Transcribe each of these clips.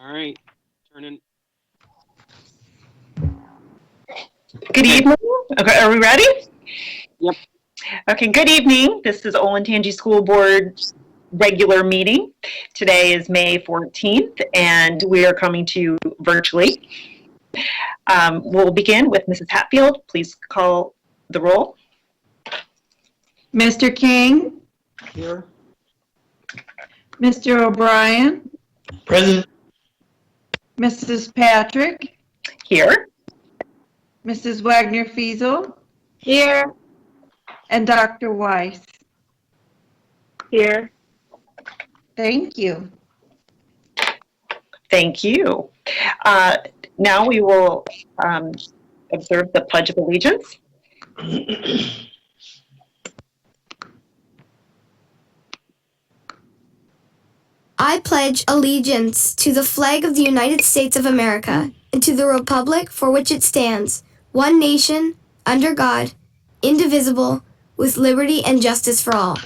All right, turning. Good evening. Okay, are we ready? Yep. Okay, good evening. This is Olentangy School Board regular meeting. Today is May 14th, and we are coming to you virtually. We'll begin with Mrs. Hatfield. Please call the roll. Mr. King, Here. Mr. O'Brien, Present. Mrs. Patrick, Here. Mrs. Wagner-Fiesel, Here. and Dr. Weiss. Here. Thank you. Thank you. Now we will observe the Pledge of Allegiance. I pledge allegiance to the flag of the United States of America and to the republic for which it stands, one nation, under God, indivisible, with liberty and justice for all.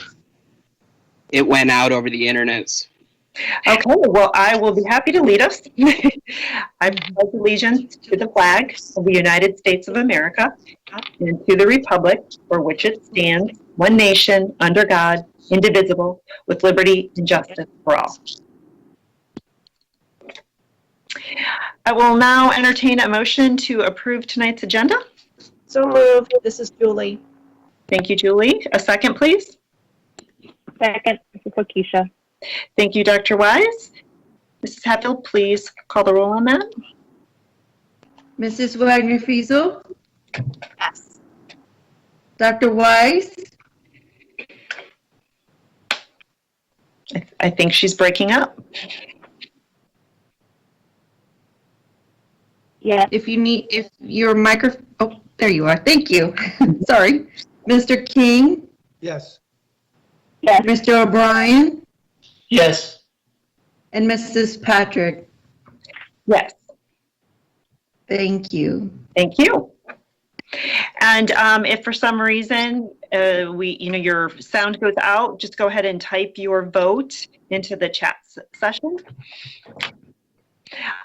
It went out over the internet. Okay, well, I will be happy to lead us. I pledge allegiance to the flag of the United States of America and to the republic for which it stands, one nation, under God, indivisible, with liberty and justice for all. I will now entertain a motion to approve tonight's agenda. So moved. This is Julie. Thank you, Julie. A second, please. Second. This is Lakeisha. Thank you, Dr. Wise. Mrs. Hatfield, please call the roll on that. Mrs. Wagner-Fiesel, Yes. Dr. Weiss, I think she's breaking up. Yes. if your microphone, oh, there you are. Thank you. Sorry. Mr. King, Yes. Yes. Mr. O'Brien, Yes. and Mrs. Patrick. Yes. Thank you. Thank you. And if for some reason your sound goes out, just go ahead and type your vote into the chat session.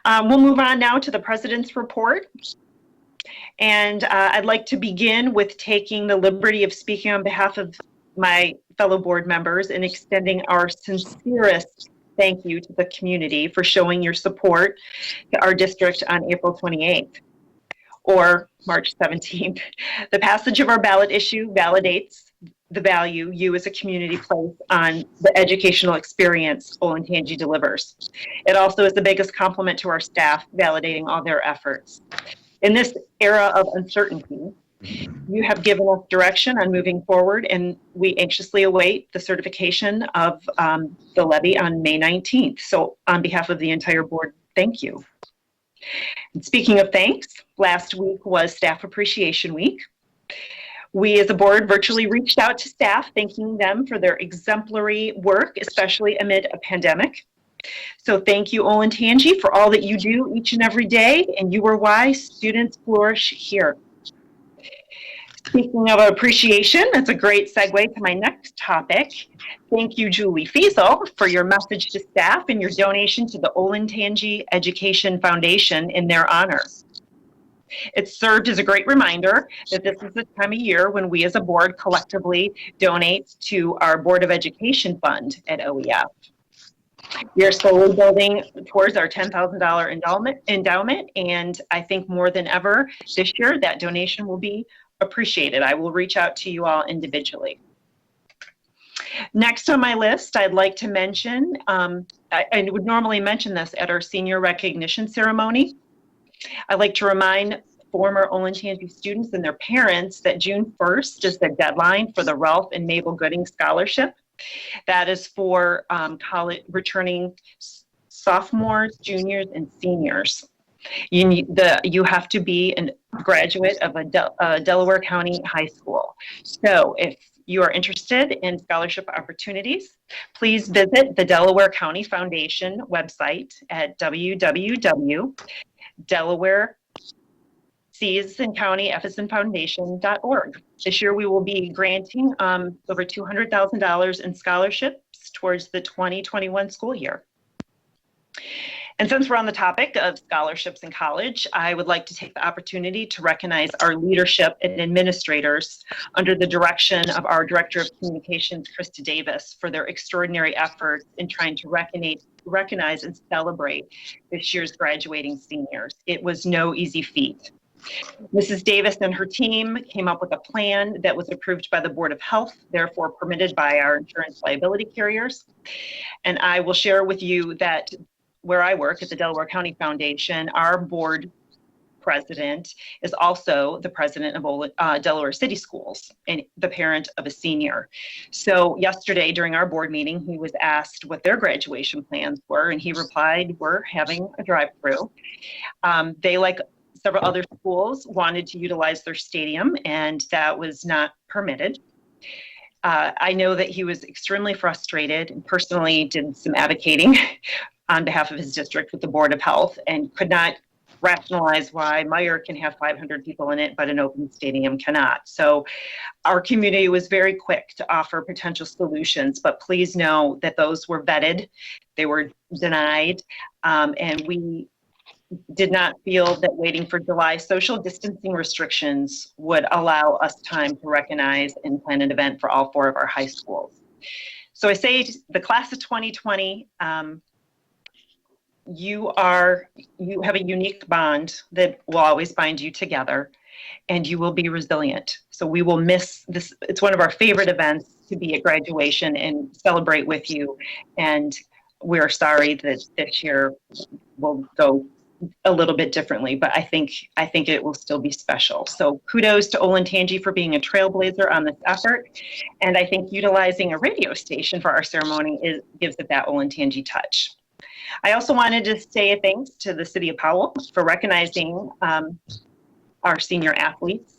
We'll move on now to the President's Report. And I'd like to begin with taking the liberty of speaking on behalf of my fellow board members and extending our sincerest thank you to the community for showing your support to our district on April 28th. Or March 17th. The passage of our ballot issue validates the value you as a community place on the educational experience Olentangy delivers. It also is the biggest compliment to our staff, validating all their efforts. In this era of uncertainty, you have given us direction on moving forward, and we anxiously await the certification of the levy on May 19th. So on behalf of the entire board, thank you. And speaking of thanks, last week was Staff Appreciation Week. We as a board virtually reached out to staff, thanking them for their exemplary work, especially amid a pandemic. So thank you, Olentangy, for all that you do each and every day, and you are why students flourish here. Speaking of appreciation, that's a great segue to my next topic. Thank you, Julie Fiesel, for your message to staff and your donation to the Olentangy Education Foundation in their honor. It served as a great reminder that this is the time of year when we as a board collectively donate to our Board of Education Fund at OEF. We are slowly building towards our $10,000 endowment, and I think more than ever this year that donation will be appreciated. I will reach out to you all individually. Next on my list, I'd like to mention, I would normally mention this at our senior recognition ceremony. I'd like to remind former Olentangy students and their parents that June 1st is the deadline for the Ralph and Mabel Gooding Scholarship. That is for college returning sophomores, juniors, and seniors. You have to be a graduate of a Delaware County high school. So if you are interested in scholarship opportunities, please visit the Delaware County Foundation website at www.delawareCSandCountyFSNFoundation.org. This year we will be granting over $200,000 in scholarships towards the 2021 school year. And since we're on the topic of scholarships in college, I would like to take the opportunity to recognize our leadership and administrators under the direction of our Director of Communications, Krista Davis, for their extraordinary efforts in trying to recognize and celebrate this year's graduating seniors. It was no easy feat. Mrs. Davis and her team came up with a plan that was approved by the Board of Health, therefore permitted by our insurance liability carriers. And I will share with you that where I work at the Delaware County Foundation, our board president is also the president of Delaware City Schools and the parent of a senior. So yesterday during our board meeting, he was asked what their graduation plans were, and he replied, "We're having a drive-through." They, like several other schools, wanted to utilize their stadium, and that was not permitted. I know that he was extremely frustrated and personally did some advocating on behalf of his district with the Board of Health and could not rationalize why Meyer can have 500 people in it, but an open stadium cannot. So our community was very quick to offer potential solutions, but please know that those were vetted, they were denied, and we did not feel that waiting for July social distancing restrictions would allow us time to recognize and plan an event for all 4 of our high schools. So I say the class of 2020, you have a unique bond that will always bind you together, and you will be resilient. So we will miss this. It's one of our favorite events to be at graduation and celebrate with you. And we're sorry that this year will go a little bit differently, but I think it will still be special. So kudos to Olentangy for being a trailblazer on this effort. And I think utilizing a radio station for our ceremony gives it that Olentangy touch. I also wanted to say a thanks to the City of Powell for recognizing our senior athletes.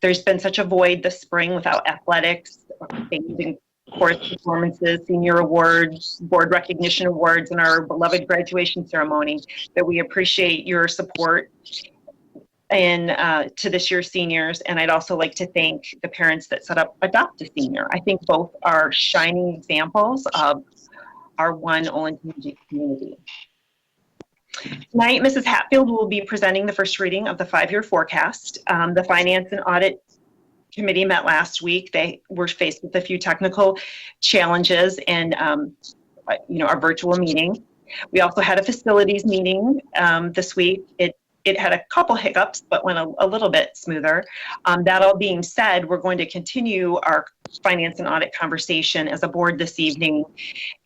There's been such a void this spring without athletics, amazing course performances, senior awards, board recognition awards, and our beloved graduation ceremony, that we appreciate your support and to this year's seniors. And I'd also like to thank the parents that set up Adopt a Senior. I think both are shining examples of our one Olentangy community. Tonight, Mrs. Hatfield will be presenting the first reading of the 5-year forecast. The Finance and Audit Committee met last week. They were faced with a few technical challenges and our virtual meeting. We also had a facilities meeting this week. It had a couple hiccups, but went a little bit smoother. That all being said, we're going to continue our finance and audit conversation as a board this evening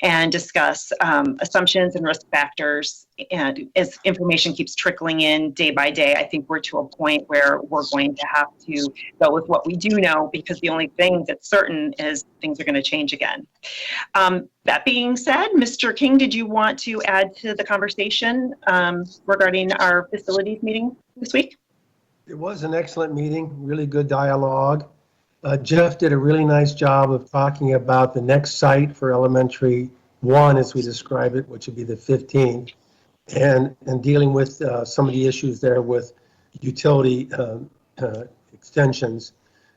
and discuss assumptions and risk factors. And as information keeps trickling in day by day, I think we're to a point where we're going to have to go with what we do know, because the only thing that's certain is things are going to change again. That being said, Mr. King, did you want to add to the conversation regarding our facilities meeting this week? It was an excellent meeting, really good dialogue. Jeff did a really nice job of talking about the next site for elementary 1, as we describe it, which would be the 15th, and dealing with some of the issues there with utility extensions.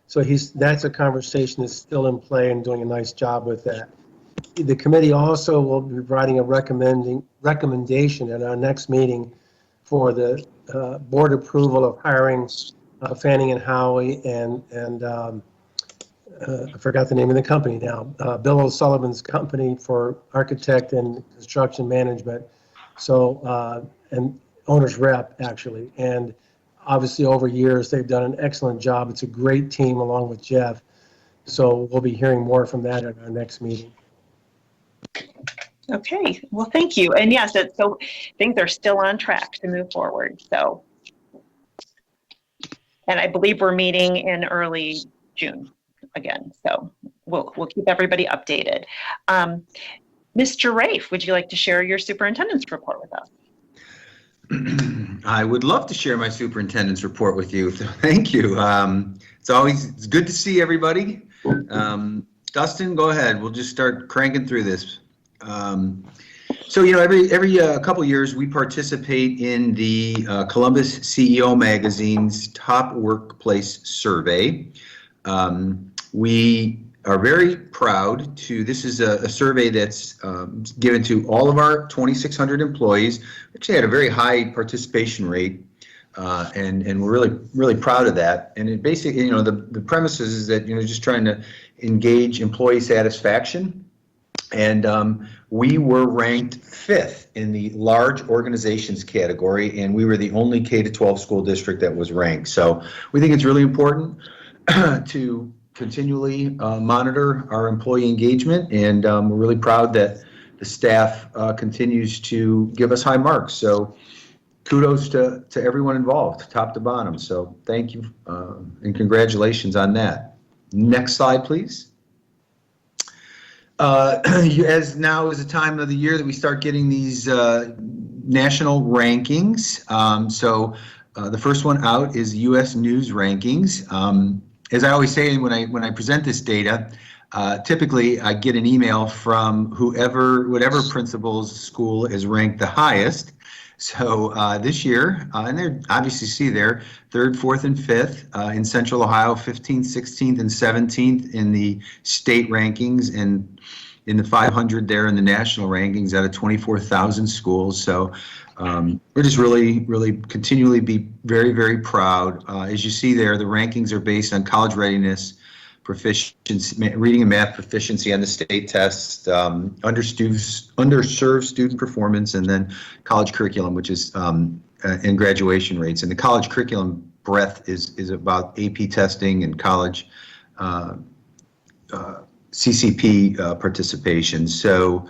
So that's a conversation that's still in play and doing a nice job with that. The committee also will be providing a recommendation at our next meeting for the board approval of hiring Fanning and Howie and I forgot the name of the company now, Bill O'Sullivan's company for architect and construction management. So, and owner's rep actually. And obviously over years, they've done an excellent job. It's a great team along with Jeff. So we'll be hearing more from that at our next meeting. Okay, well, thank you. And yes, so things are still on track to move forward. So, and I believe we're meeting in early June again. So we'll keep everybody updated. Mr. Rafe, would you like to share your superintendent's report with us? I would love to share my superintendent's report with you. So thank you. It's good to see everybody. Dustin, go ahead. We'll just start cranking through this. So every couple years we participate in the Columbus CEO Magazine's Top Workplace Survey. We are very proud to, this is a survey that's given to all of our 2,600 employees, which had a very high participation rate, and we're really proud of that. And it basically, the premise is that, just trying to engage employee satisfaction. And we were ranked 5th in the large organizations category, and we were the only K-12 school district that was ranked. So we think it's really important to continually monitor our employee engagement, and we're really proud that the staff continues to give us high marks. So kudos to everyone involved, top to bottom. So thank you and congratulations on that. Next slide, please. As now is the time of the year that we start getting these national rankings. So the first one out is U.S. News rankings. As I always say when I present this data, typically I get an email from whatever principal's school is ranked the highest. So this year, and they obviously see there, 3rd, 4th, and 5th in Central Ohio, 15th, 16th, and 17th in the state rankings, and in the 500 there in the national rankings out of 24,000 schools. So we're just really continually be very, very proud. As you see there, the rankings are based on college readiness, proficiency, reading and math proficiency on the state tests, underserved student performance, and then college curriculum, which is and graduation rates. And the college curriculum breadth is about AP testing and college CCP participation. So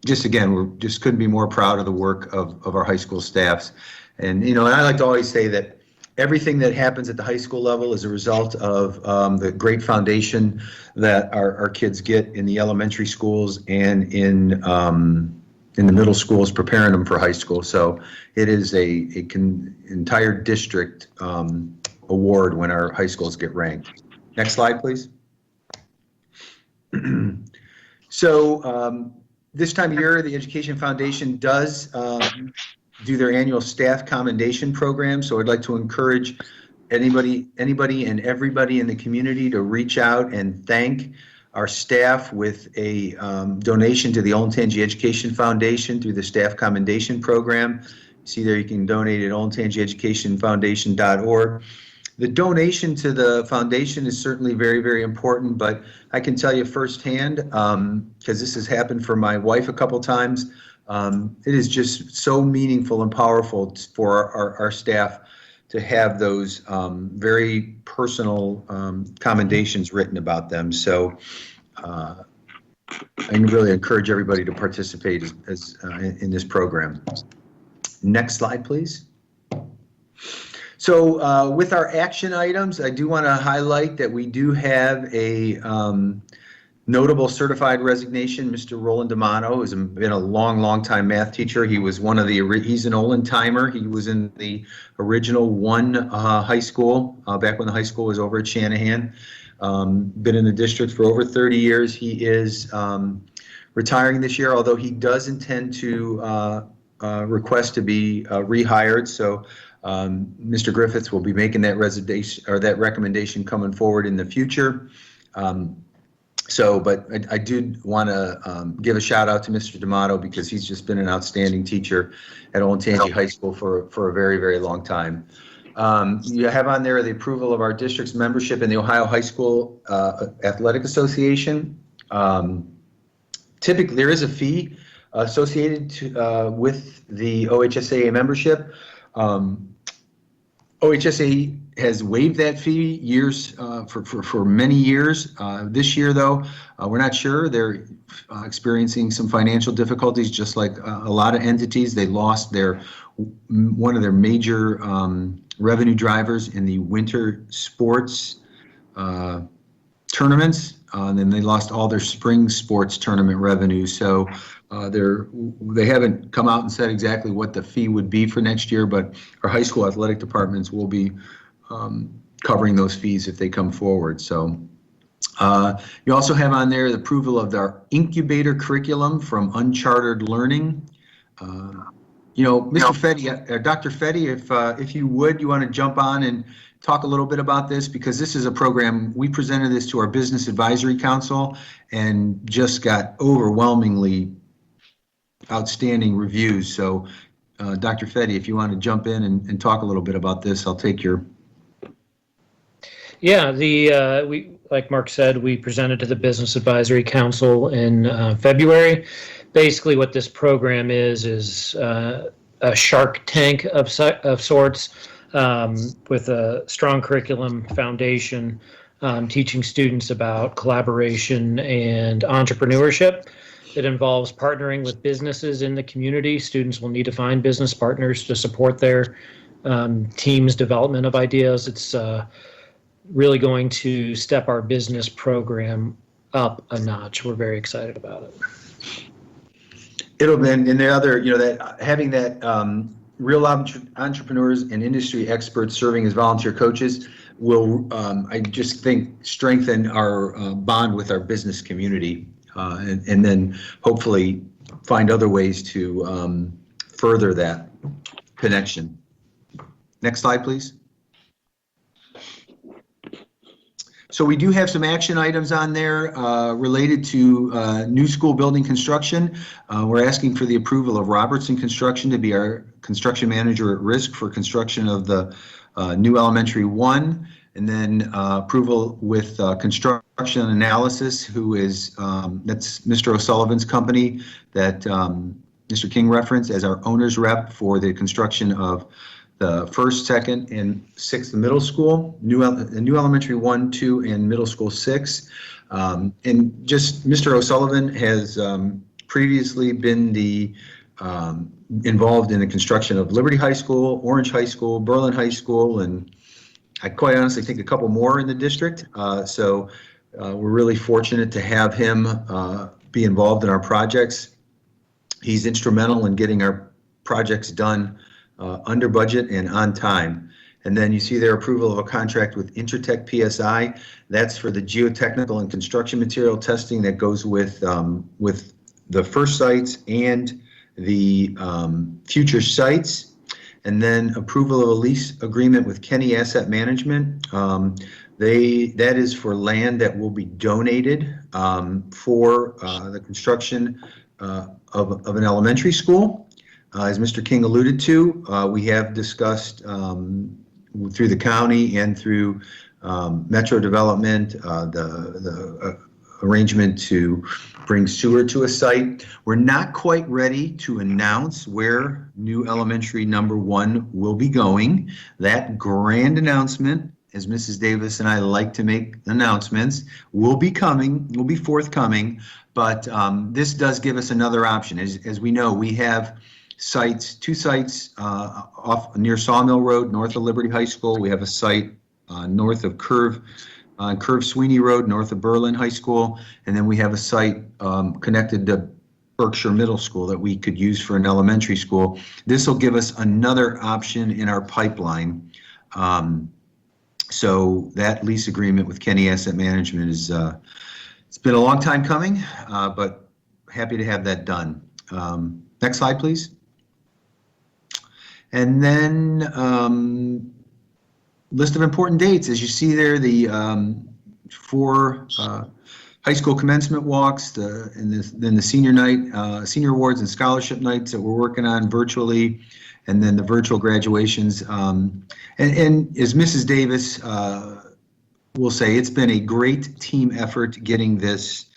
just again, we just couldn't be more proud of the work of our high school staffs. And and I like to always say that everything that happens at the high school level is a result of the great foundation that our kids get in the elementary schools and in the middle schools, preparing them for high school. So it is a entire district award when our high schools get ranked. Next slide, please. So this time of year, the Education Foundation does do their annual staff commendation program. So I'd like to encourage anybody and everybody in the community to reach out and thank our staff with a donation to the Olentangy Education Foundation through the staff commendation program. See there, you can donate at olentangyeducationfoundation.org. The donation to the foundation is certainly very, very important, but I can tell you firsthand, because this has happened for my wife a couple times, it is just so meaningful and powerful for our staff to have those very personal commendations written about them. So I really encourage everybody to participate in this program. Next slide, please. So with our action items, I do want to highlight that we do have a notable certified resignation. Mr. Roland D'Amato has been a long time math teacher. He was he's an Olentangy. He was in the original high school back when the high school was over at Shanahan. Been in the district for over 30 years. He is retiring this year, although he does intend to request to be rehired. So Mr. Griffiths will be making that recommendation coming forward in the future. But I did want to give a shout out to Mr. D'Amato because he's just been an outstanding teacher at Olentangy High School for a very, very long time. You have on there the approval of our district's membership in the Ohio High School Athletic Association. Typically, there is a fee associated with the OHSAA membership. OHSAA has waived that fee for many years. This year, though, we're not sure. They're experiencing some financial difficulties, just like a lot of entities. They lost one of their major revenue drivers in the winter sports tournaments, and then they lost all their spring sports tournament revenue. So they haven't come out and said exactly what the fee would be for next year, but our high school athletic departments will be covering those fees if they come forward. So you also have on there the approval of our incubator curriculum from Unchartered Learning. Mr. Fetty, Dr. Fetty, if you want to jump on and talk a little bit about this because this is a program, we presented this to our Business Advisory Council and just got overwhelmingly outstanding reviews. So Dr. Fetty, if you want to jump in and talk a little bit about this, I'll take your. Yeah, we, like Mark said, we presented to the Business Advisory Council in February. Basically, what this program is a Shark Tank of sorts, with a strong curriculum foundation, teaching students about collaboration and entrepreneurship. It involves partnering with businesses in the community. Students will need to find business partners to support their team's development of ideas. It's really going to step our business program up a notch. We're very excited about it. It'll then, and the other, that having that real entrepreneurs and industry experts serving as volunteer coaches will, I just think, strengthen our bond with our business community, and then hopefully find other ways to further that connection. Next slide, please. So we do have some action items on there related to new school building construction. We're asking for the approval of Robertson Construction to be our construction manager at risk for construction of the new elementary 1, and then approval with construction analysis, who is, that's Mr. O'Sullivan's company that Mr. King referenced as our owner's rep for the construction of the 1st, 2nd, and 6th middle school, new elementary 1, 2, and middle school 6. And just Mr. O'Sullivan has previously been involved in the construction of Liberty High School, Orange High School, Berlin High School, and I quite honestly think a couple more in the district. So we're really fortunate to have him be involved in our projects. He's instrumental in getting our projects done under budget and on time. And then you see their approval of a contract with Intertech PSI. That's for the geotechnical and construction material testing that goes with the first sites and the future sites. And then approval of a lease agreement with Kenny Asset Management. That is for land that will be donated for the construction of an elementary school. As Mr. King alluded to, we have discussed through the county and through Metro Development the arrangement to bring sewer to a site. We're not quite ready to announce where new elementary number 1 will be going. That grand announcement, as Mrs. Davis and I like to make announcements, will be forthcoming, but this does give us another option. As we know, we have two sites off near Sawmill Road, north of Liberty High School. We have a site north of Curve Sweeney Road, north of Berlin High School, and then we have a site connected to Berkshire Middle School that we could use for an elementary school. This will give us another option in our pipeline. So that lease agreement with Kenny Asset Management is it's been a long time coming, but happy to have that done. Next slide, please. And then list of important dates. As you see there, the 4 high school commencement walks, then the senior night, senior awards and scholarship nights that we're working on virtually, and then the virtual graduations. And as Mrs. Davis will say, it's been a great team effort getting this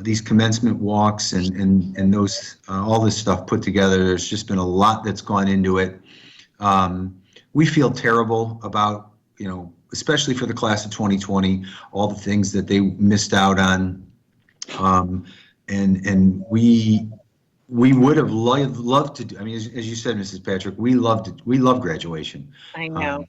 these commencement walks and those all this stuff put together. There's just been a lot that's gone into it. We feel terrible about, especially for the class of 2020, all the things that they missed out on. And we would have loved to do, I mean, as you said, Mrs. Patrick, we love graduation. I know.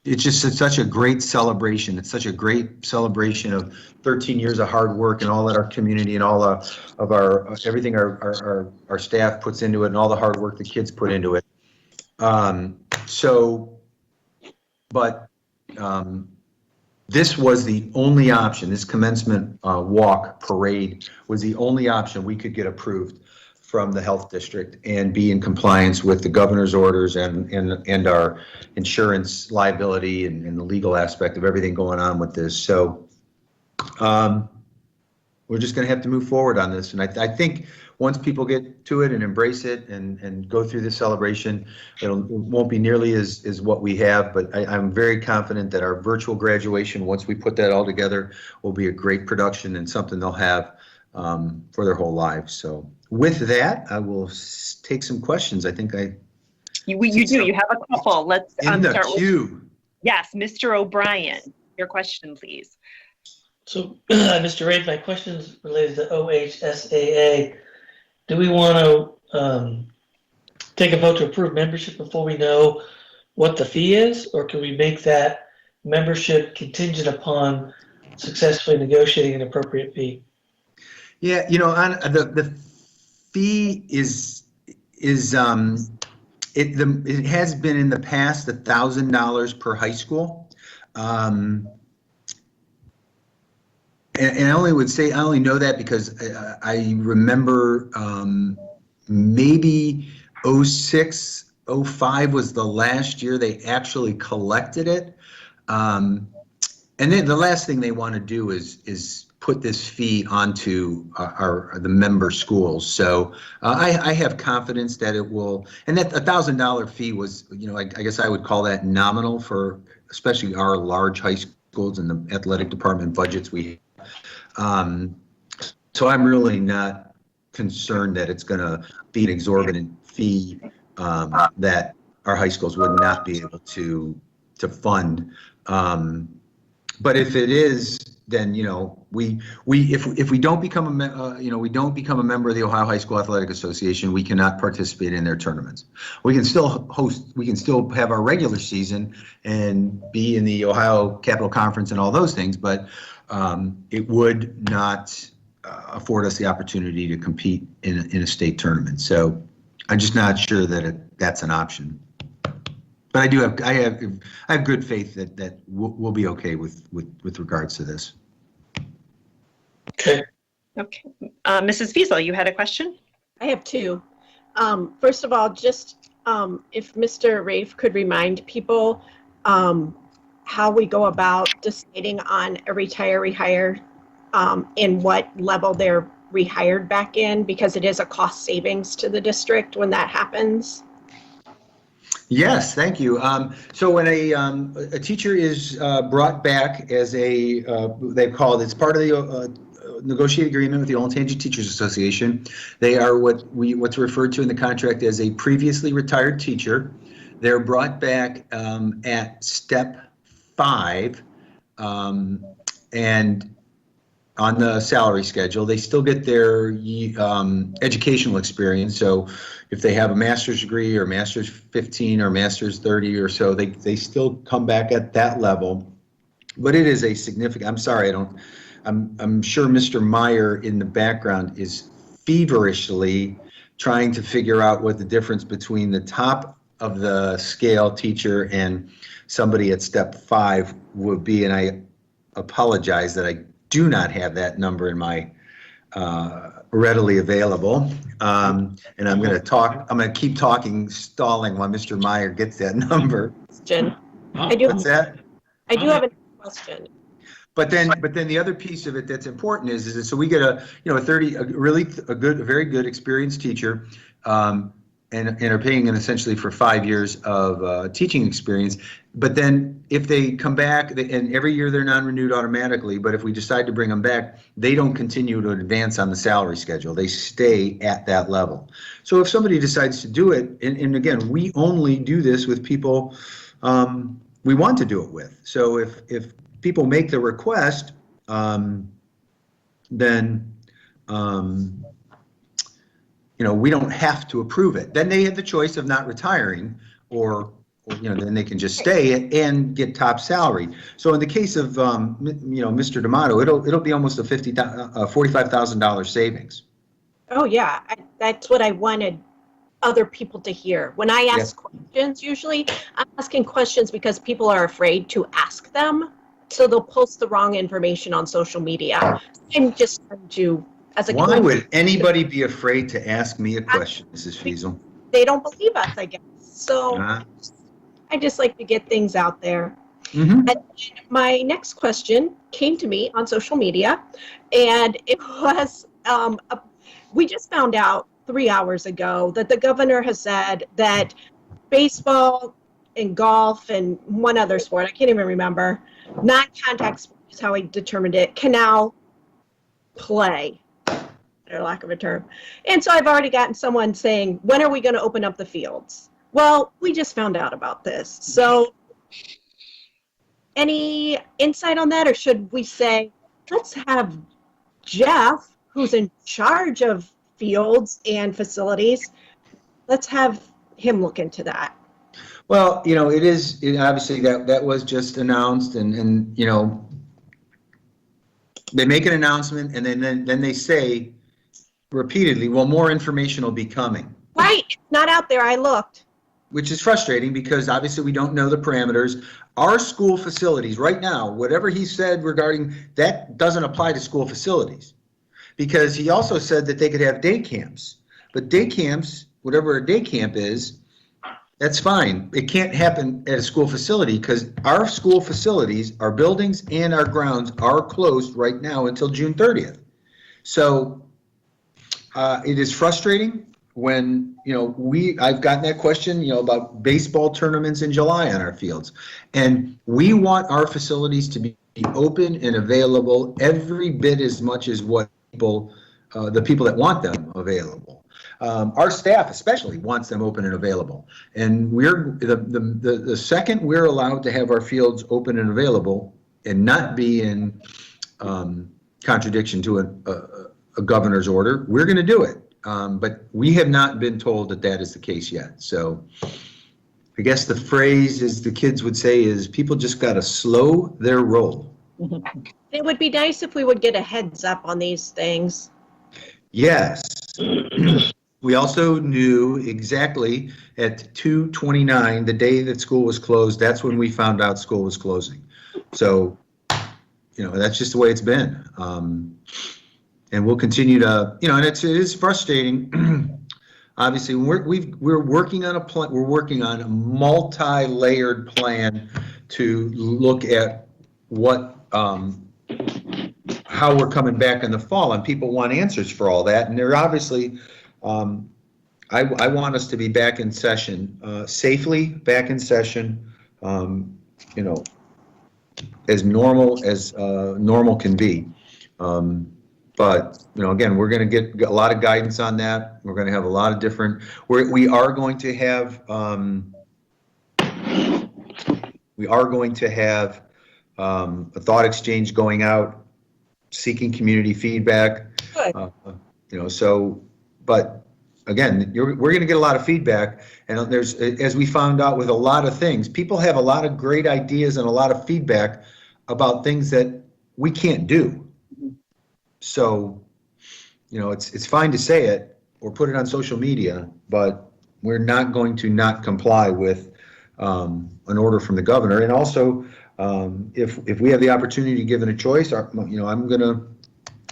It's just such a great celebration. It's such a great celebration of 13 years of hard work and all that our community and all of our everything our staff puts into it and all the hard work the kids put into it. This was the only option. This commencement walk parade was the only option we could get approved from the health district and be in compliance with the governor's orders and our insurance liability and the legal aspect of everything going on with this. So we're just going to have to move forward on this. And I think once people get to it and embrace it and go through the celebration, it won't be nearly as what we have, but I'm very confident that our virtual graduation, once we put that all together, will be a great production and something they'll have for their whole lives. So with that, I will take some questions. I think You do. You have a couple. Let's in the start with, queue. yes, Mr. O'Brien. Your question, please. So, Mr. Rafe, my question is related to OHSAA. Do we want to take a vote to approve membership before we know what the fee is, or can we make that membership contingent upon successfully negotiating an appropriate fee? Yeah, on the fee it has been in the past $1,000 per high school. And I only know that because I remember maybe 06, 05 was the last year they actually collected it. And then the last thing they want to do is put this fee onto the member schools. So I have confidence that it will, and that $1,000 fee was, I guess I would call that nominal for especially our large high schools and the athletic department budgets we have. So I'm really not concerned that it's going to be an exorbitant fee that our high schools would not be able to fund. But if it is, then if we don't become a member of the Ohio High School Athletic Association, we cannot participate in their tournaments. We can still have our regular season and be in the Ohio Capital Conference and all those things, but it would not afford us the opportunity to compete in a state tournament. So I'm just not sure that that's an option. But I have good faith that we'll be okay with regards to this. Okay. Okay. Mrs. Feyza, you had a question? I have two. First of all, just if Mr. Rafe could remind people how we go about deciding on a retire-rehire, in what level they're rehired back in, because it is a cost savings to the district when that happens. Yes, thank you. So when a teacher is brought back as it's part of the negotiated agreement with the Olentangy Teachers Association. They are what's referred to in the contract as a previously retired teacher. They're brought back at step 5 and on the salary schedule. They still get their educational experience. So if they have a master's degree or master's 15 or master's 30 or so, they still come back at that level. But it is a significant, I'm sorry, I'm sure Mr. Meyer in the background is feverishly trying to figure out what the difference between the top of the scale teacher and somebody at step 5 would be. And I apologize that I do not have that number in my readily available. And I'm going to keep talking, stalling while Mr. Meyer gets that number. Question. What's that? I do have a question. But then the other piece of it that's important is that so we get a very good experienced teacher, and are paying them essentially for 5 years of teaching experience. But then if they come back, and every year they're non-renewed automatically, but if we decide to bring them back, they don't continue to advance on the salary schedule. They stay at that level. So if somebody decides to do it, and again, we only do this with people we want to do it with. So if people make the request, then we don't have to approve it. Then they have the choice of not retiring, or then they can just stay and get top salary. So in the case of Mr. D'Amato, it'll be almost a $45,000 savings. Oh yeah, that's what I wanted other people to hear. When I ask questions, usually I'm asking questions because people are afraid to ask them, so they'll post the wrong information on social media. I'm just trying to as a Why community. would anybody be afraid to ask me a question, Mrs. Fiesel? They don't believe us, I guess. So Uh, I just like to get things out there. mhm. And my next question came to me on social media, and it was, we just found out 3 hours ago that the governor has said that baseball and golf and one other sport, I can't even remember, non-contact sport is how he determined it, can now play, for lack of a term. And so I've already gotten someone saying, when are we going to open up the fields? Well, we just found out about this. So any insight on that, or should we say, let's have Jeff, who's in charge of fields and facilities, let's have him look into that? Well, obviously that was just announced and they make an announcement and then they say repeatedly, well, more information will be coming. Right, it's not out there, I looked. Which is frustrating because obviously we don't know the parameters. Our school facilities right now, whatever he said regarding that doesn't apply to school facilities. Because he also said that they could have day camps, but day camps, whatever a day camp is, that's fine. It can't happen at a school facility because our school facilities, our buildings and our grounds are closed right now until June 30th. So it is frustrating when, I've gotten that question, about baseball tournaments in July on our fields. And we want our facilities to be open and available every bit as much as what the people that want them available. Our staff especially wants them open and available. And we're the second we're allowed to have our fields open and available and not be in contradiction to a governor's order, we're going to do it. But we have not been told that that is the case yet. So I guess the phrase, as the kids would say, is people just got to slow their roll. It would be nice if we would get a heads up on these things. Yes. We also knew exactly at 2:29, the day that school was closed, that's when we found out school was closing. So, that's just the way it's been. And we'll continue to, and it is frustrating. Obviously, we're working on a plan. We're working on a multi-layered plan to look at what, how we're coming back in the fall, and people want answers for all that. And they're obviously, I want us to be back in session, safely back in session, as normal can be. But, again, we're going to get a lot of guidance on that. We're going to have a lot of different, we are going to have a thought exchange going out, seeking community feedback. Good. But again, we're going to get a lot of feedback, and as we found out with a lot of things, people have a lot of great ideas and a lot of feedback about things that we can't do. So, it's fine to say it or put it on social media, but we're not going to not comply with an order from the governor. And also, if we have the opportunity given a choice, I'm going to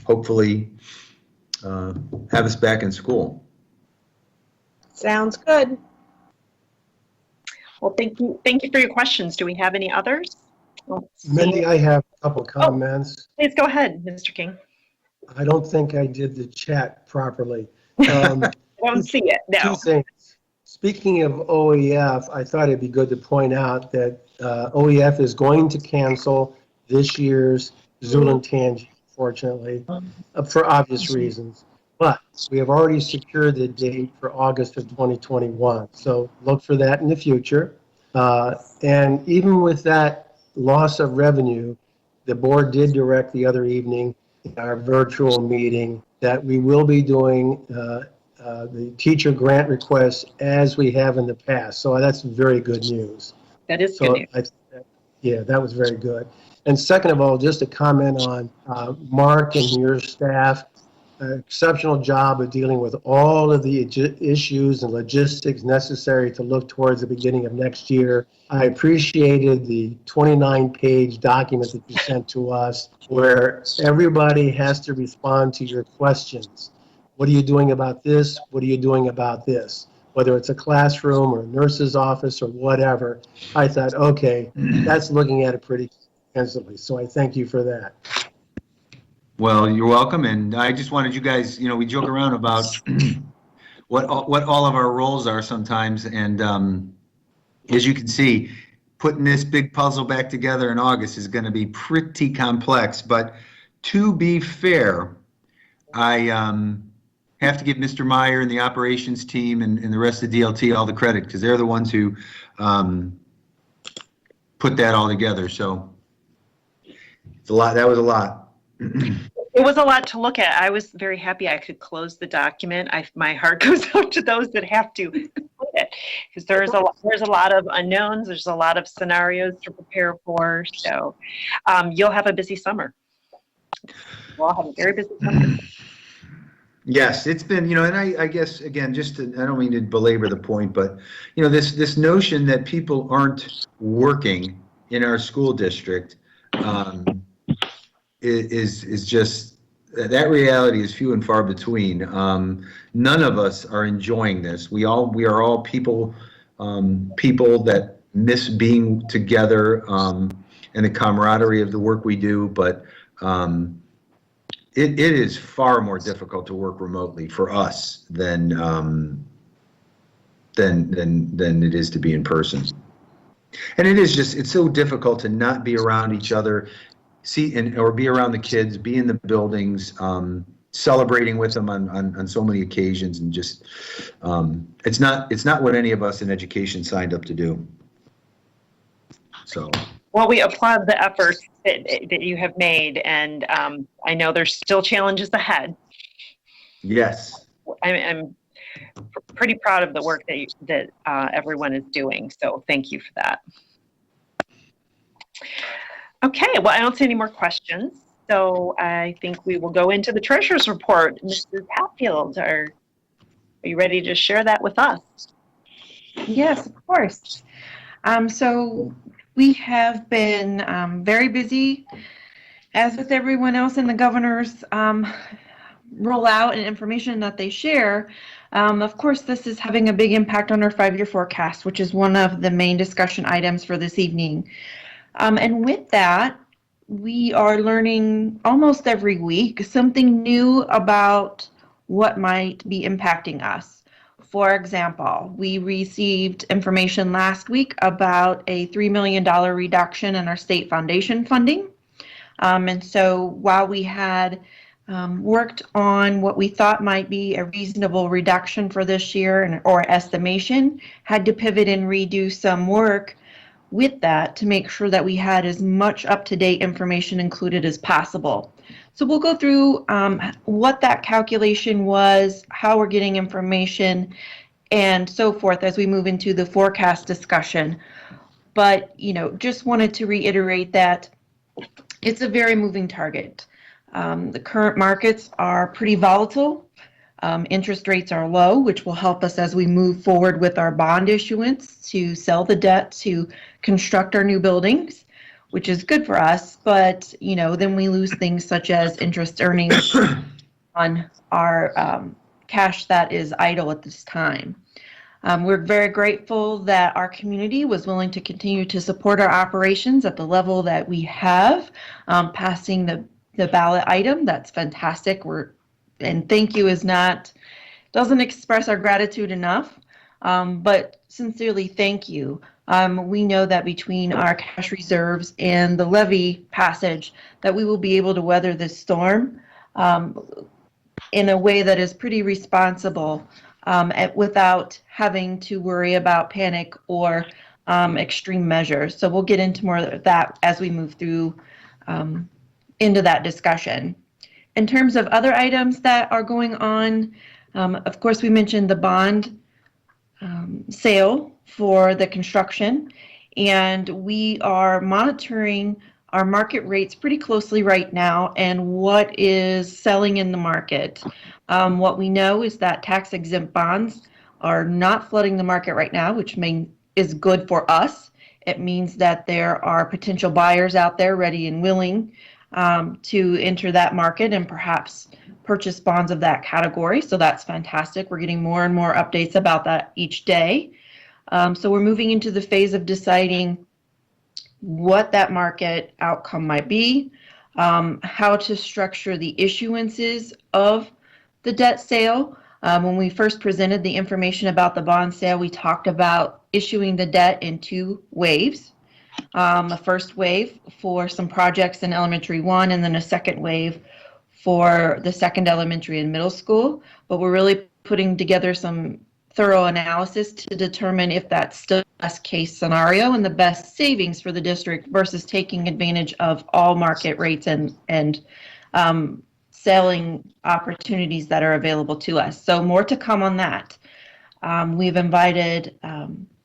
hopefully have us back in school. Sounds good. Well, thank you for your questions. Do we have any others? Let's see. Mindy, I have a couple comments. Please go ahead, Mr. King. I don't think I did the chat properly. I don't see it, Two no. things. Speaking of OEF, I thought it'd be good to point out that OEF is going to cancel this year's Olentangy, fortunately, for obvious reasons. But we have already secured the date for August of 2021. So look for that in the future. And even with that loss of revenue, the board did direct the other evening in our virtual meeting that we will be doing the teacher grant requests as we have in the past. So that's very good news. That is good news. Yeah, that was very good. And second of all, just a comment on Mark and your staff. an exceptional job of dealing with all of the issues and logistics necessary to look towards the beginning of next year. I appreciated the 29-page document that you sent to us where everybody has to respond to your questions. What are you doing about this? What are you doing about this? Whether it's a classroom or a nurse's office or whatever, I thought, okay, that's looking at it pretty comprehensively. So I thank you for that. Well, you're welcome, and I just wanted you guys, we joke around about what all of our roles are sometimes, and as you can see, putting this big puzzle back together in August is going to be pretty complex, but to be fair, I have to give Mr. Meyer and the operations team and the rest of DLT all the credit, because they're the ones who put that all together, so it's a lot. That was a lot. It was a lot to look at. I was very happy I could close the document. My heart goes out to those that have to complete it, because there's a lot of unknowns. There's a lot of scenarios to prepare for. So you'll have a busy summer. We'll have a very busy summer. Yes, it's been, and I guess, again, I don't mean to belabor the point, but, this notion that people aren't working in our school district is just, that reality is few and far between. None of us are enjoying this. We are all people that miss being together and the camaraderie of the work we do, but it is far more difficult to work remotely for us than it is to be in person. And it's so difficult to not be around each other, or be around the kids, be in the buildings, celebrating with them on so many occasions, and just it's not what any of us in education signed up to do. So. Well, we applaud the efforts that you have made, and I know there's still challenges ahead. Yes. I'm pretty proud of the work that everyone is doing, so thank you for that. Okay, well, I don't see any more questions, so I think we will go into the treasurer's report. Mrs. Hatfield, are you ready to share that with us? Yes, of course. So we have been very busy, as with everyone else in the governor's rollout and information that they share. Of course, this is having a big impact on our 5-year forecast, which is one of the main discussion items for this evening. And with that, we are learning almost every week something new about what might be impacting us. For example, we received information last week about a $3 million reduction in our state foundation funding. And so while we had worked on what we thought might be a reasonable reduction for this year or estimation, had to pivot and redo some work with that to make sure that we had as much up-to-date information included as possible. So we'll go through what that calculation was, how we're getting information, and so forth as we move into the forecast discussion. But, just wanted to reiterate that it's a very moving target. The current markets are pretty volatile. Interest rates are low, which will help us as we move forward with our bond issuance to sell the debt to construct our new buildings, which is good for us. But, then we lose things such as interest earnings on our cash that is idle at this time. We're very grateful that our community was willing to continue to support our operations at the level that we have, passing the ballot item. That's fantastic. And thank you doesn't express our gratitude enough, but sincerely thank you. We know that between our cash reserves and the levy passage that we will be able to weather this storm in a way that is pretty responsible without having to worry about panic or extreme measures. So we'll get into more of that as we move through into that discussion. In terms of other items that are going on, of course, we mentioned the bond sale for the construction, and we are monitoring our market rates pretty closely right now and what is selling in the market. What we know is that tax exempt bonds are not flooding the market right now, which is good for us. It means that there are potential buyers out there ready and willing to enter that market and perhaps purchase bonds of that category. So that's fantastic. We're getting more and more updates about that each day. So we're moving into the phase of deciding what that market outcome might be, how to structure the issuances of the debt sale. When we first presented the information about the bond sale, we talked about issuing the debt in 2 waves. A first wave for some projects in elementary 1, and then a second wave for the second elementary and middle school. But we're really putting together some thorough analysis to determine if that's still the best case scenario and the best savings for the district versus taking advantage of all market rates and selling opportunities that are available to us. So more to come on that. We've invited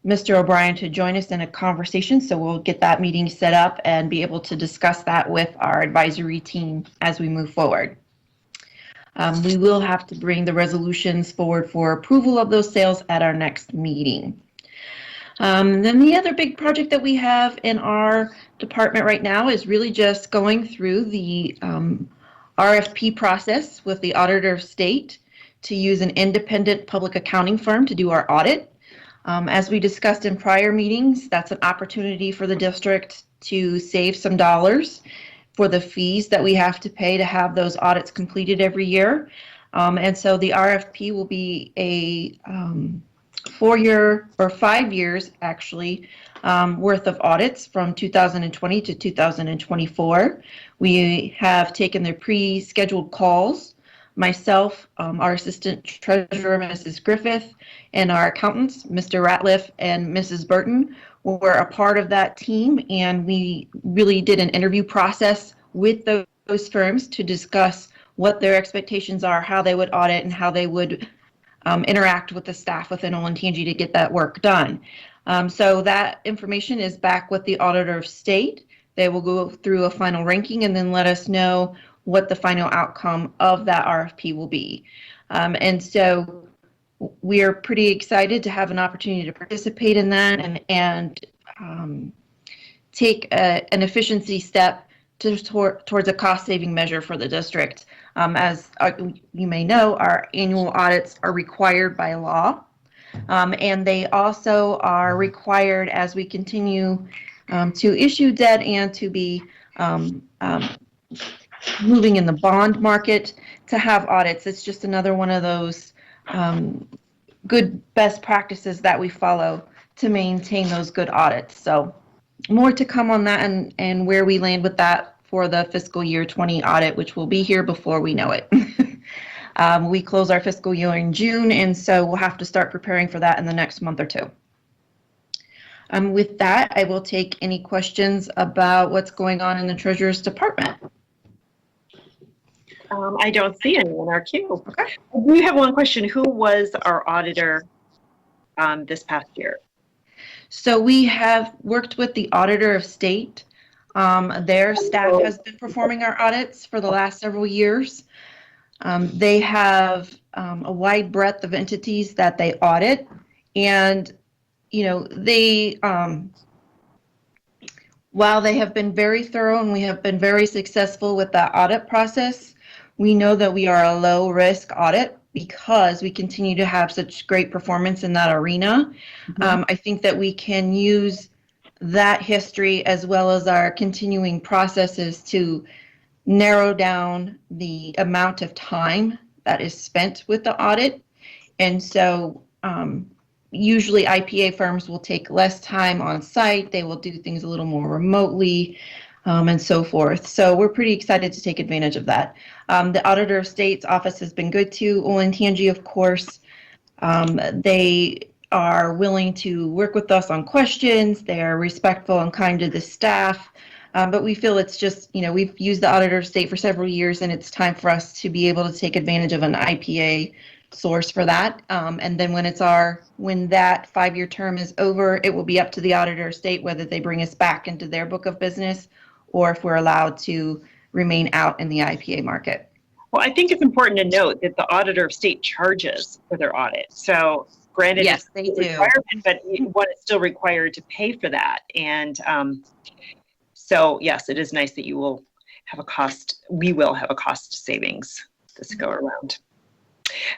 Mr. O'Brien to join us in a conversation, so we'll get that meeting set up and be able to discuss that with our advisory team as we move forward. We will have to bring the resolutions forward for approval of those sales at our next meeting. Then the other big project that we have in our department right now is really just going through the RFP process with the Auditor of State to use an independent public accounting firm to do our audit. As we discussed in prior meetings, that's an opportunity for the district to save some dollars for the fees that we have to pay to have those audits completed every year. And so the RFP will be a 4-year or 5 years actually worth of audits from 2020 to 2024. We have taken the pre-scheduled calls. Myself, our assistant treasurer, Mrs. Griffith, and our accountants, Mr. Ratliff and Mrs. Burton, were a part of that team, and we really did an interview process with those firms to discuss what their expectations are, how they would audit, and how they would interact with the staff within Olentangy to get that work done. So that information is back with the Auditor of State. They will go through a final ranking and then let us know what the final outcome of that RFP will be. And so we are pretty excited to have an opportunity to participate in that and take an efficiency step towards a cost-saving measure for the district. As you may know, our annual audits are required by law, and they also are required as we continue to issue debt and to be moving in the bond market to have audits. It's just another one of those good best practices that we follow to maintain those good audits. So more to come on that and where we land with that for the fiscal year 20 audit, which will be here before we know it. We close our fiscal year in June, and so we'll have to start preparing for that in the next month or two. With that, I will take any questions about what's going on in the Treasurer's Department. I don't see any in our queue. Okay. We have one question. Who was our auditor this past year? So we have worked with the Auditor of State. Their staff has been performing our audits for the last several years. They have a wide breadth of entities that they audit, and they while they have been very thorough and we have been very successful with that audit process, we know that we are a low risk audit because we continue to have such great performance in that arena. I think that we can use that history as well as our continuing processes to narrow down the amount of time that is spent with the audit. And so usually IPA firms will take less time on site. They will do things a little more remotely and so forth. So we're pretty excited to take advantage of that. The Auditor of State's office has been good too. Olentangy, of course, they are willing to work with us on questions. They are respectful and kind to the staff. But we feel it's just, we've used the Auditor of State for several years, and it's time for us to be able to take advantage of an IPA source for that. And then when that 5-year term is over, it will be up to the Auditor of State whether they bring us back into their book of business or if we're allowed to remain out in the IPA market. Well, I think it's important to note that the auditor of state charges for their audit. So granted, Yes, it's they a do. requirement, but one is still required to pay for that. And so, yes, it is nice that you will have a cost. We will have a cost savings this go around.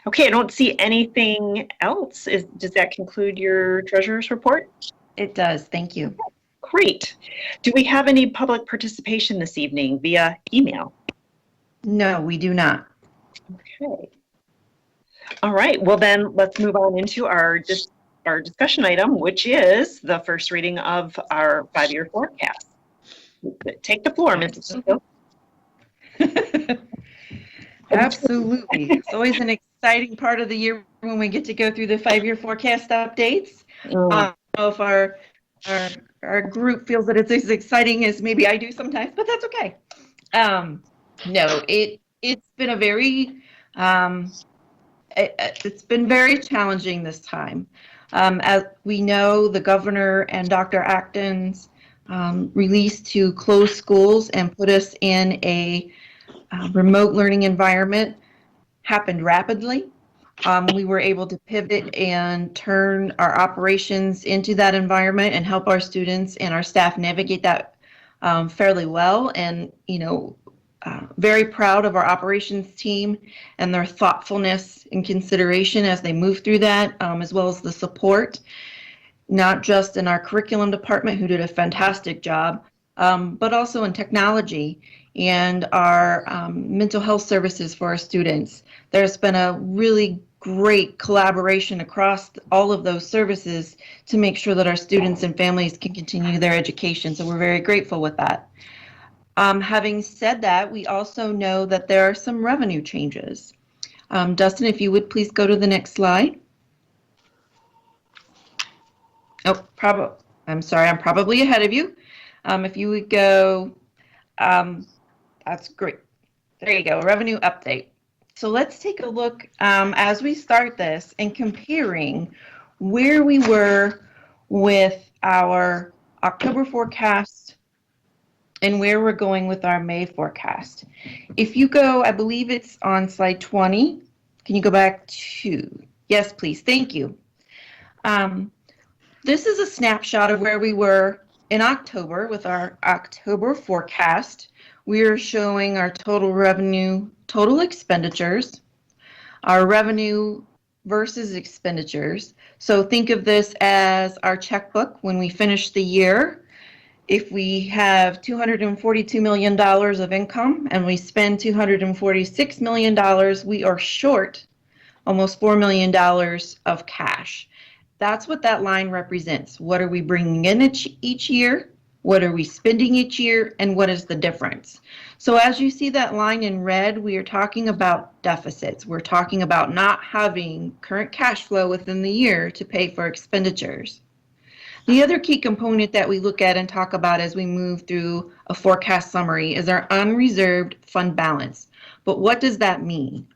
Okay, I don't see anything else. Does that conclude your treasurer's report? It does. Thank you. Great. Do we have any public participation this evening via email? No, we do not. Okay. All right. Well, then let's move on into our discussion item, which is the first reading of our 5-year forecast. Take the floor, Mrs. Cisco. Absolutely. It's always an exciting part of the year when we get to go through the 5-year forecast updates. I don't know if our group feels that it's as exciting as maybe I do sometimes, but that's okay. No, it's been a very it's been very challenging this time. As we know, the governor and Dr. Acton's release to close schools and put us in a remote learning environment happened rapidly. We were able to pivot and turn our operations into that environment and help our students and our staff navigate that fairly well. And, very proud of our operations team and their thoughtfulness and consideration as they move through that, as well as the support, not just in our curriculum department, who did a fantastic job, but also in technology and our mental health services for our students. There's been a really great collaboration across all of those services to make sure that our students and families can continue their education. So we're very grateful with that. Having said that, we also know that there are some revenue changes. Dustin, if you would please go to the next slide. Oh, I'm sorry, I'm probably ahead of you. If you would go, that's great. There you go, revenue update. So let's take a look as we start this and comparing where we were with our October forecast and where we're going with our May forecast. If you go, I believe it's on slide 20. Can you go back to, yes, please, thank you. This is a snapshot of where we were in October with our October forecast. We are showing our total revenue, total expenditures, our revenue versus expenditures. So think of this as our checkbook when we finish the year. If we have $242 million of income and we spend $246 million, we are short almost $4 million of cash. That's what that line represents. What are we bringing in each year? What are we spending each year? And what is the difference? So as you see that line in red, we are talking about deficits. We're talking about not having current cash flow within the year to pay for expenditures. The other key component that we look at and talk about as we move through a forecast summary is our unreserved fund balance. But what does that mean?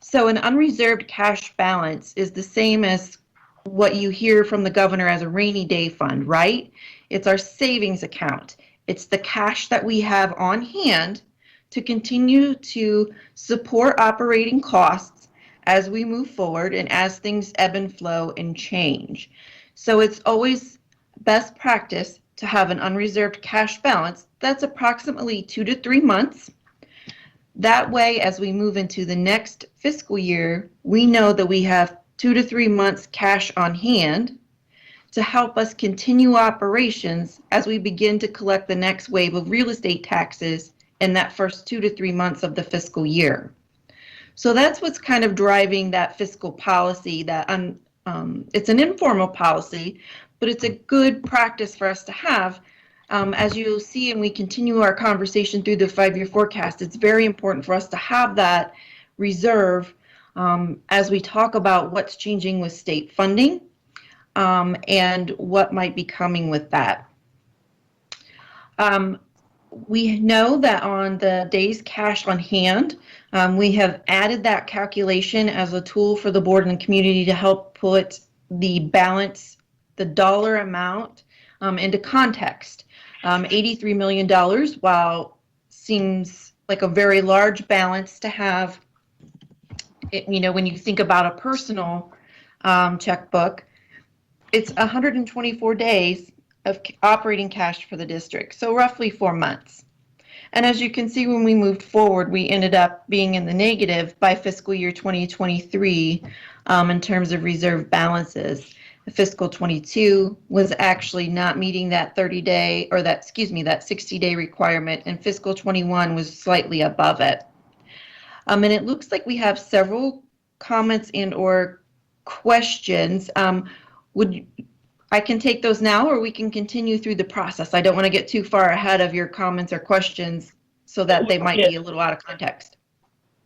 So an unreserved cash balance is the same as what you hear from the governor as a rainy day fund, right? It's our savings account. It's the cash that we have on hand to continue to support operating costs as we move forward and as things ebb and flow and change. So it's always best practice to have an unreserved cash balance that's approximately 2 to 3 months. That way, as we move into the next fiscal year, we know that we have 2 to 3 months cash on hand to help us continue operations as we begin to collect the next wave of real estate taxes in that first 2 to 3 months of the fiscal year. So that's what's kind of driving that fiscal policy. That it's an informal policy, but it's a good practice for us to have. As you'll see, and we continue our conversation through the 5-year forecast, it's very important for us to have that reserve as we talk about what's changing with state funding and what might be coming with that. We know that on the days cash on hand, we have added that calculation as a tool for the board and the community to help put the balance, the dollar amount into context. $83 million, while seems like a very large balance to have, when you think about a personal checkbook, it's 124 days of operating cash for the district, so roughly 4 months. And as you can see, when we moved forward, we ended up being in the negative by fiscal year 2023 in terms of reserve balances. Fiscal 22 was actually not meeting that 30-day, or that 60-day requirement, and fiscal 21 was slightly above it. And it looks like we have several comments and or questions. I can take those now, or we can continue through the process. I don't want to get too far ahead of your comments or questions so that they might be a little out of context.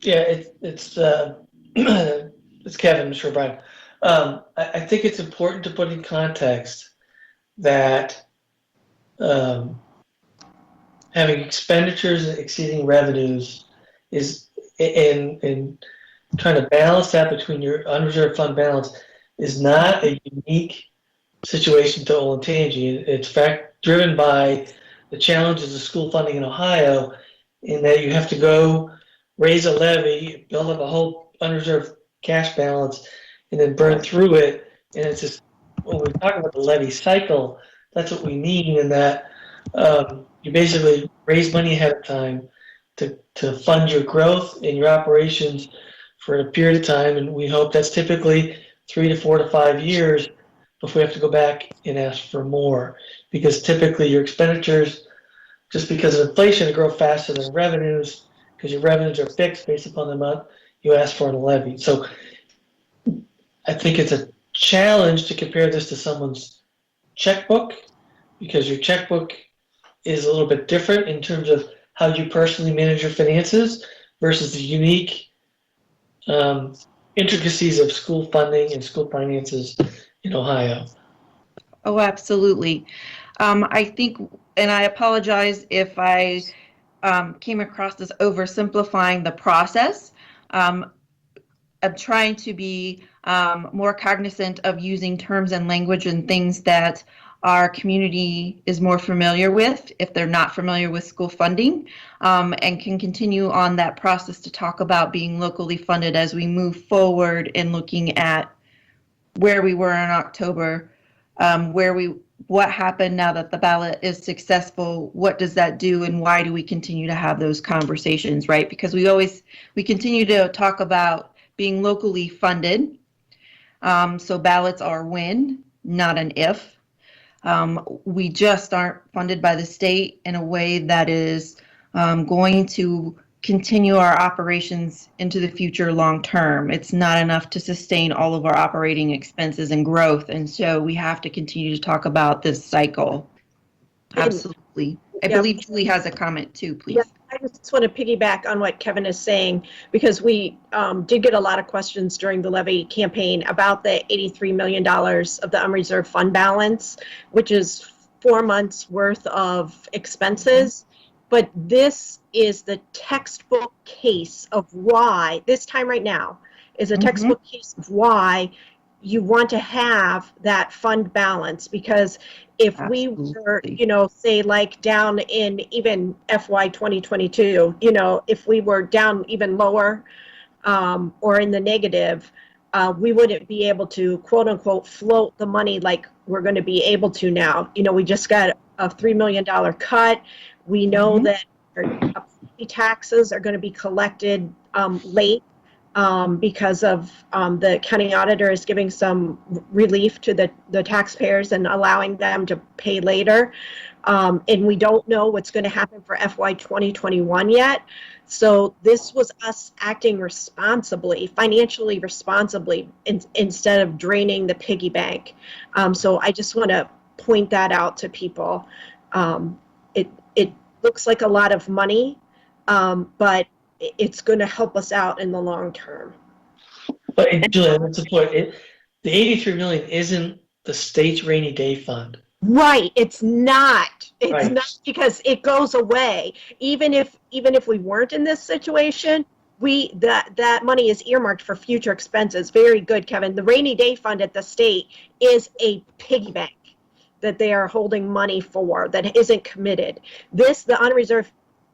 Yeah, it's Kevin, Mr. O'Brien. I think it's important to put in context that having expenditures exceeding revenues is in trying to balance that between your unreserved fund balance is not a unique situation to Olentangy. It's fact driven by the challenges of school funding in Ohio, in that you have to go raise a levy, build up a whole unreserved cash balance, and then burn through it. And it's just, when we talk about the levy cycle, that's what we mean, in that you basically raise money ahead of time to fund your growth and your operations for a period of time. And we hope that's typically 3 to 4 to 5 years before we have to go back and ask for more. Because typically your expenditures, just because of inflation, grow faster than revenues, because your revenues are fixed based upon the amount you ask for in a levy. So I think it's a challenge to compare this to someone's checkbook, because your checkbook is a little bit different in terms of how you personally manage your finances versus the unique intricacies of school funding and school finances in Ohio. Oh, absolutely. I think, and I apologize if I came across as oversimplifying the process. I'm trying to be more cognizant of using terms and language and things that our community is more familiar with if they're not familiar with school funding, and can continue on that process to talk about being locally funded as we move forward in looking at where we were in October, what happened now that the ballot is successful, what does that do, and why do we continue to have those conversations, right? Because we continue to talk about being locally funded. So ballots are when, not an if. We just aren't funded by the state in a way that is going to continue our operations into the future long term. It's not enough to sustain all of our operating expenses and growth. And so we have to continue to talk about this cycle. Absolutely. I believe Julie has a comment too, please. Yeah, I just want to piggyback on what Kevin is saying, because we did get a lot of questions during the levy campaign about the $83 million of the unreserved fund balance, which is 4 months worth of expenses. But this is the textbook case of why, this time right now, is a textbook case of why you want to have that fund balance. Because if we were, say like down in even FY 2022, if we were down even lower or in the negative, we wouldn't be able to, quote unquote, float the money like we're going to be able to now. We just got a $3 million cut. We know that our taxes are going to be collected late because of the county auditor is giving some relief to the taxpayers and allowing them to pay later. And we don't know what's going to happen for FY 2021 yet. So this was us acting responsibly, financially responsibly, instead of draining the piggy bank. So I just want to point that out to people. It looks like a lot of money, but it's going to help us out in the long term. But Julie, that's the point. The $83 million isn't the state's rainy day fund. Right. It's not. It's Right. not, because it goes away. Even if we weren't in this situation, that money is earmarked for future expenses. Very good, Kevin. The rainy day fund at the state is a piggy bank. that they are holding money for that isn't committed. The unreserved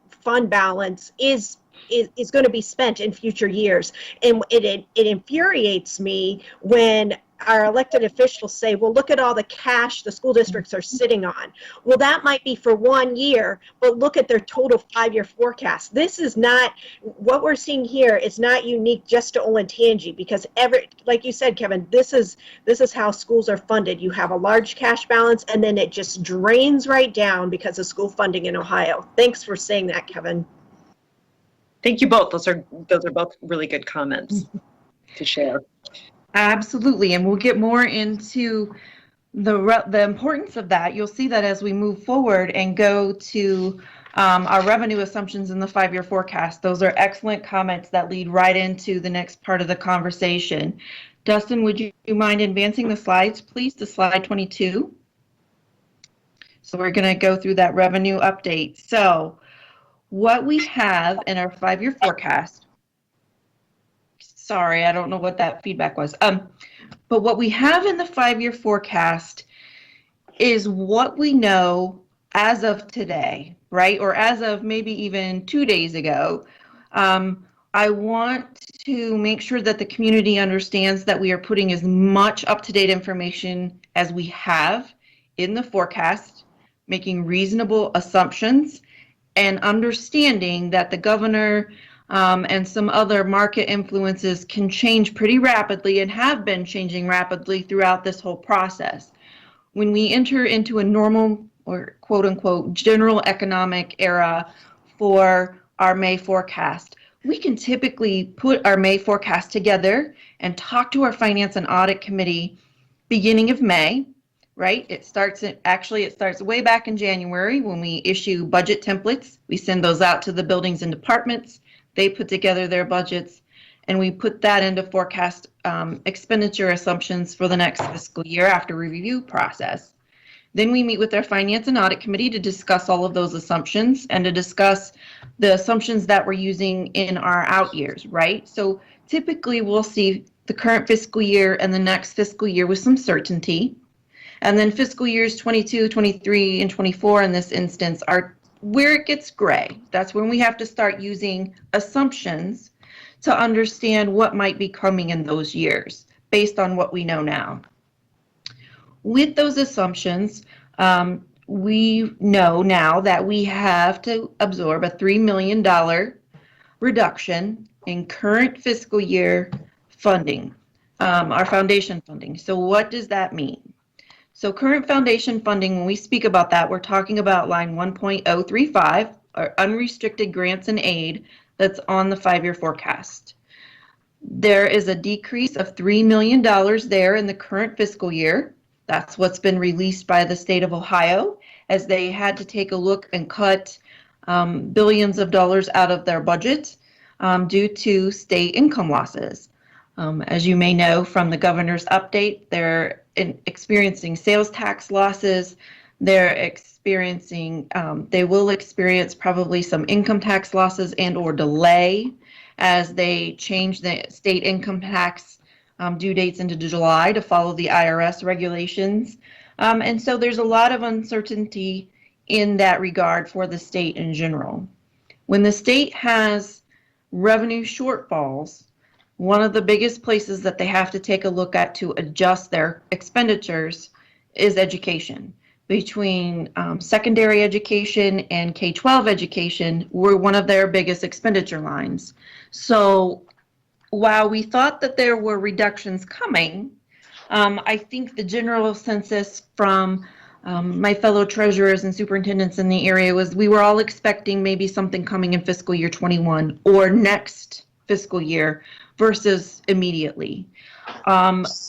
fund balance is going to be spent in future years. And it infuriates me when our elected officials say, well, look at all the cash the school districts are sitting on. Well, that might be for 1 year, but look at their total 5-year forecast. This is not, what we're seeing here is not unique just to Olentangy, because like you said, Kevin, this is how schools are funded. You have a large cash balance and then it just drains right down because of school funding in Ohio. Thanks for saying that, Kevin. Thank you both. Those are both really good comments to share. Absolutely, and we'll get more into the importance of that. You'll see that as we move forward and go to our revenue assumptions in the 5-year forecast. Those are excellent comments that lead right into the next part of the conversation. Dustin, would you mind advancing the slides, please, to slide 22? So we're going to go through that revenue update. So what we have in our 5-year forecast, sorry, I don't know what that feedback was. But what we have in the 5-year forecast is what we know as of today, right? Or as of maybe even 2 days ago. I want to make sure that the community understands that we are putting as much up-to-date information as we have in the forecast, making reasonable assumptions, and understanding that the governor and some other market influences can change pretty rapidly and have been changing rapidly throughout this whole process. When we enter into a normal or quote unquote general economic era for our May forecast, we can typically put our May forecast together and talk to our Finance and Audit Committee beginning of May, right? It starts way back in January when we issue budget templates. We send those out to the buildings and departments. They put together their budgets, and we put that into forecast expenditure assumptions for the next fiscal year after review process. Then we meet with our Finance and Audit Committee to discuss all of those assumptions and to discuss the assumptions that we're using in our out years, right? So typically we'll see the current fiscal year and the next fiscal year with some certainty. And then fiscal years 22, 23, and 24 in this instance are where it gets gray. That's when we have to start using assumptions to understand what might be coming in those years based on what we know now. With those assumptions, we know now that we have to absorb a $3 million reduction in current fiscal year funding, our foundation funding. So what does that mean? So current foundation funding, when we speak about that, we're talking about line 1.035, or unrestricted grants and aid, that's on the 5-year forecast. There is a decrease of $3 million there in the current fiscal year. That's what's been released by the state of Ohio, as they had to take a look and cut billions of dollars out of their budget due to state income losses. As you may know from the governor's update, they're experiencing sales tax losses. They're experiencing, they will experience probably some income tax losses and or delay as they change the state income tax due dates into July to follow the IRS regulations. And so there's a lot of uncertainty in that regard for the state in general. When the state has revenue shortfalls, one of the biggest places that they have to take a look at to adjust their expenditures is education. Between secondary education and K-12 education were one of their biggest expenditure lines. So while we thought that there were reductions coming, I think the general census from my fellow treasurers and superintendents in the area was we were all expecting maybe something coming in fiscal year 21 or next fiscal year versus immediately.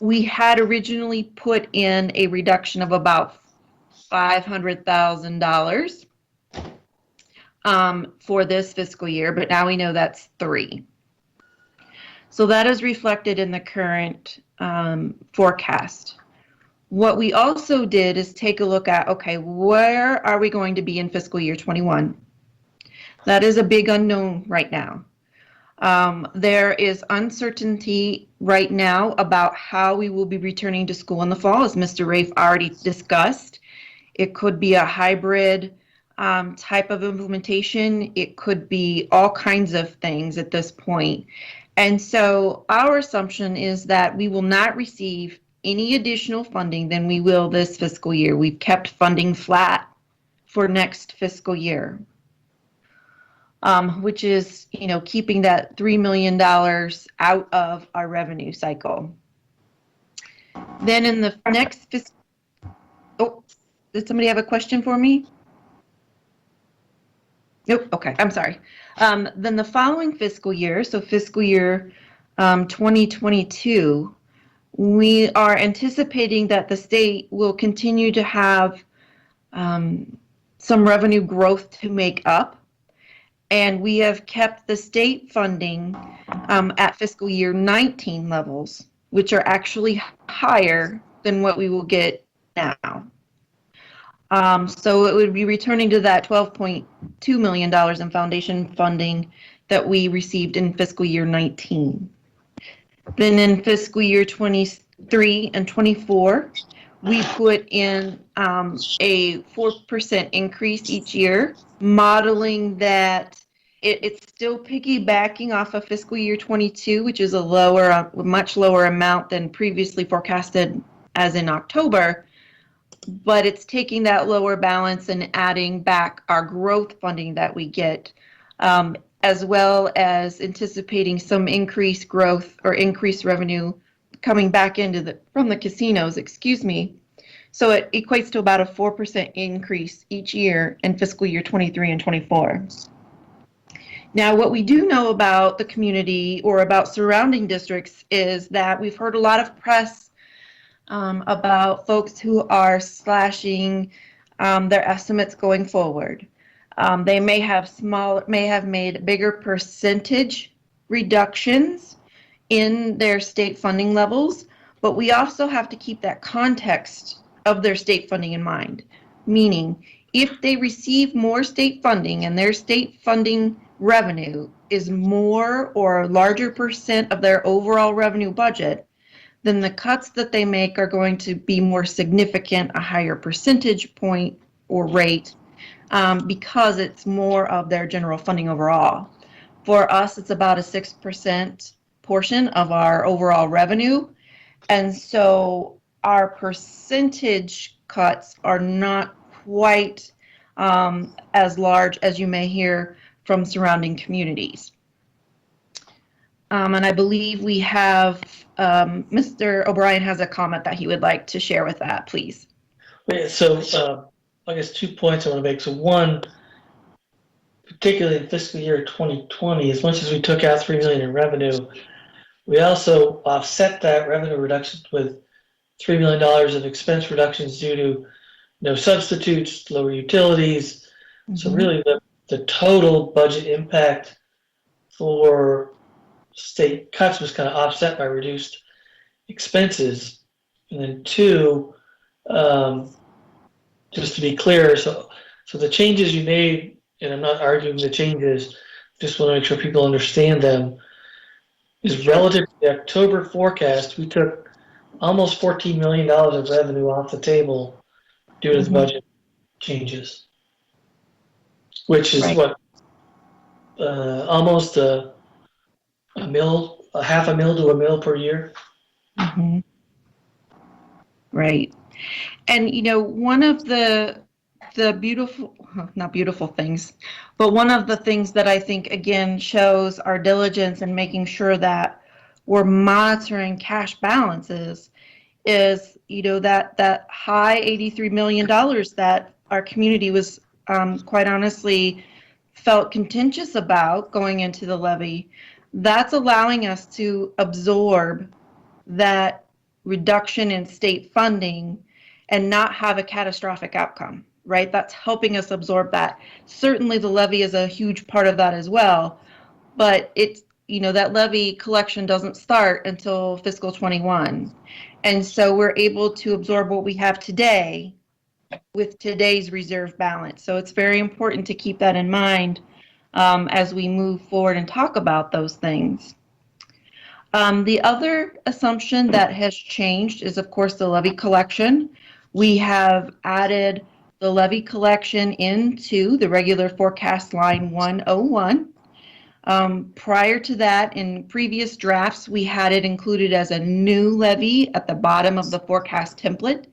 We had originally put in a reduction of about $500,000 for this fiscal year, but now we know that's $3 million. So that is reflected in the current forecast. What we also did is take a look at, okay, where are we going to be in fiscal year 21? That is a big unknown right now. There is uncertainty right now about how we will be returning to school in the fall, as Mr. Rafe already discussed. It could be a hybrid type of implementation. It could be all kinds of things at this point. And so our assumption is that we will not receive any additional funding than we will this fiscal year. We've kept funding flat for next fiscal year, which is, keeping that $3 million out of our revenue cycle. Then in the next fiscal, oh, did somebody have a question for me? Nope, okay, I'm sorry. Then the following fiscal year, so fiscal year 2022, we are anticipating that the state will continue to have some revenue growth to make up. And we have kept the state funding at fiscal year 19 levels, which are actually higher than what we will get now. So it would be returning to that $12.2 million in foundation funding that we received in fiscal year 19. Then in fiscal year 23 and 24, we put in a 4% increase each year, modeling that it's still piggybacking off of fiscal year 22, which is a much lower amount than previously forecasted as in October. But it's taking that lower balance and adding back our growth funding that we get, as well as anticipating some increased growth or increased revenue coming back from the casinos, So it equates to about a 4% increase each year in fiscal year 23 and 24. Now, what we do know about the community or about surrounding districts is that we've heard a lot of press about folks who are slashing their estimates going forward. They may have made bigger percentage reductions in their state funding levels, but we also have to keep that context of their state funding in mind. Meaning, if they receive more state funding and their state funding revenue is more or a larger percent of their overall revenue budget, then the cuts that they make are going to be more significant, a higher percentage point or rate, because it's more of their general funding overall. For us, it's about a 6% portion of our overall revenue. And so our percentage cuts are not quite as large as you may hear from surrounding communities. And I believe we have Mr. O'Brien has a comment that he would like to share with that, please. Yeah, so I guess 2 points I want to make. So one, particularly in fiscal year 2020, as much as we took out $3 million in revenue, we also offset that revenue reduction with $3 million of expense reductions due to no substitutes, lower utilities. Mm-hmm. So really the total budget impact for state cuts was kind of offset by reduced expenses. And then two, just to be clear, so the changes you made, and I'm not arguing the changes, just want to make sure people understand them, is relative to the October forecast. We took almost $14 million of revenue off the table due to the budget changes, which is what, almost a half a mil to a mil per year. Mm-hmm. Right. And, one of the not beautiful things, but one of the things that I think, again, shows our diligence in making sure that we're monitoring cash balances is, that high $83 million that our community was, quite honestly, felt contentious about going into the levy. That's allowing us to absorb that reduction in state funding and not have a catastrophic outcome, right? That's helping us absorb that. Certainly the levy is a huge part of that as well, but it's, that levy collection doesn't start until fiscal 21. And so we're able to absorb what we have today with today's reserve balance. So it's very important to keep that in mind as we move forward and talk about those things. The other assumption that has changed is, of course, the levy collection. We have added the levy collection into the regular forecast line 101. Prior to that, in previous drafts, we had it included as a new levy at the bottom of the forecast template,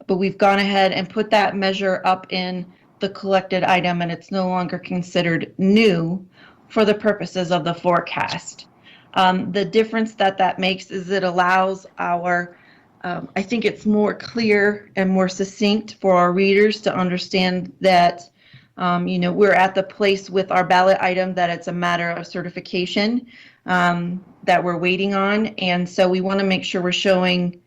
but we've gone ahead and put that measure up in the collected item, and it's no longer considered new for the purposes of the forecast. The difference that makes is it allows our, I think it's more clear and more succinct for our readers to understand that we're at the place with our ballot item that it's a matter of certification that we're waiting on. And so we want to make sure we're showing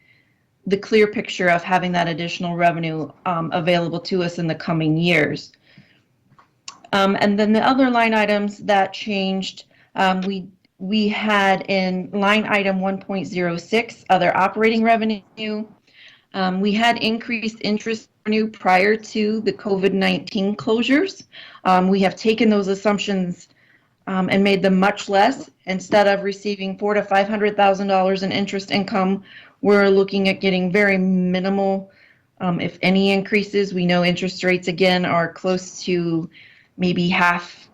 the clear picture of having that additional revenue available to us in the coming years. And then the other line items that changed, we had in line item 1.06, other operating revenue. We had increased interest revenue prior to the COVID-19 closures. We have taken those assumptions and made them much less. Instead of receiving $400,000 to $500,000 in interest income, we're looking at getting very minimal, if any, increases. We know interest rates again are close to maybe half,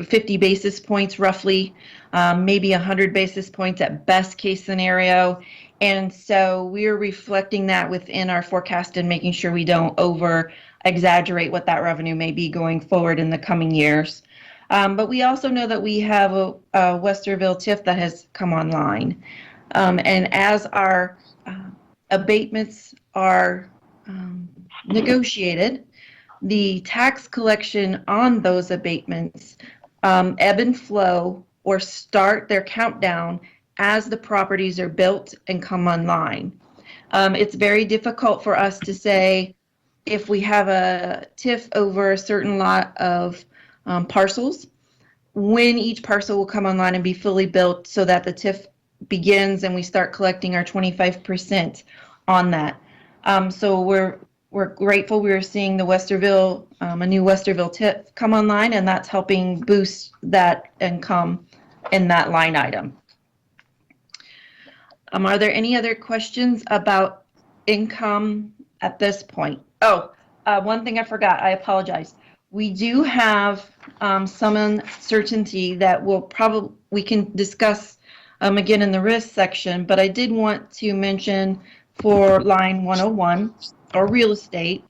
50 basis points roughly, maybe 100 basis points at best case scenario. And so we're reflecting that within our forecast and making sure we don't over exaggerate what that revenue may be going forward in the coming years. But we also know that we have a Westerville TIF that has come online. And as our abatements are negotiated, the tax collection on those abatements ebb and flow or start their countdown as the properties are built and come online. It's very difficult for us to say if we have a TIF over a certain lot of parcels, when each parcel will come online and be fully built so that the TIF begins and we start collecting our 25% on that. So we're grateful we're seeing the Westerville, a new Westerville TIF come online, and that's helping boost that income in that line item. Are there any other questions about income at this point? Oh, one thing I forgot, I apologize. We do have some uncertainty that we can discuss again in the risk section, but I did want to mention for line 101 or real estate,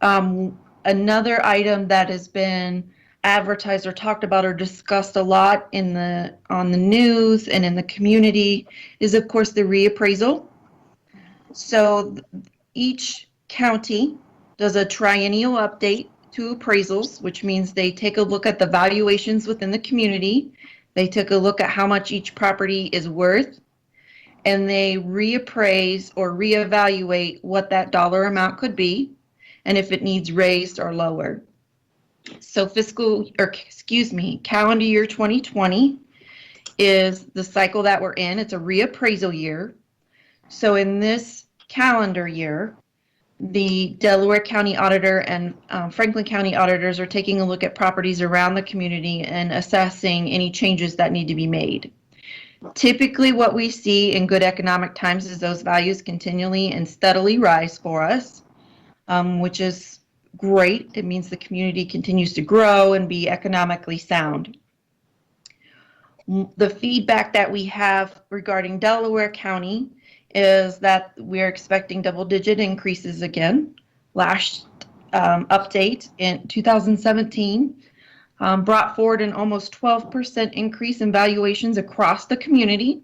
another item that has been advertised or talked about or discussed a lot on the news and in the community is, of course, the reappraisal. So each county does a triennial update to appraisals, which means they take a look at the valuations within the community. They took a look at how much each property is worth, and they reappraise or reevaluate what that dollar amount could be and if it needs raised or lowered. So calendar year 2020 is the cycle that we're in. It's a reappraisal year. So in this calendar year, the Delaware County Auditor and Franklin County Auditors are taking a look at properties around the community and assessing any changes that need to be made. Typically what we see in good economic times is those values continually and steadily rise for us, which is great. It means the community continues to grow and be economically sound. The feedback that we have regarding Delaware County is that we're expecting double-digit increases again. Last update in 2017 brought forward an almost 12% increase in valuations across the community.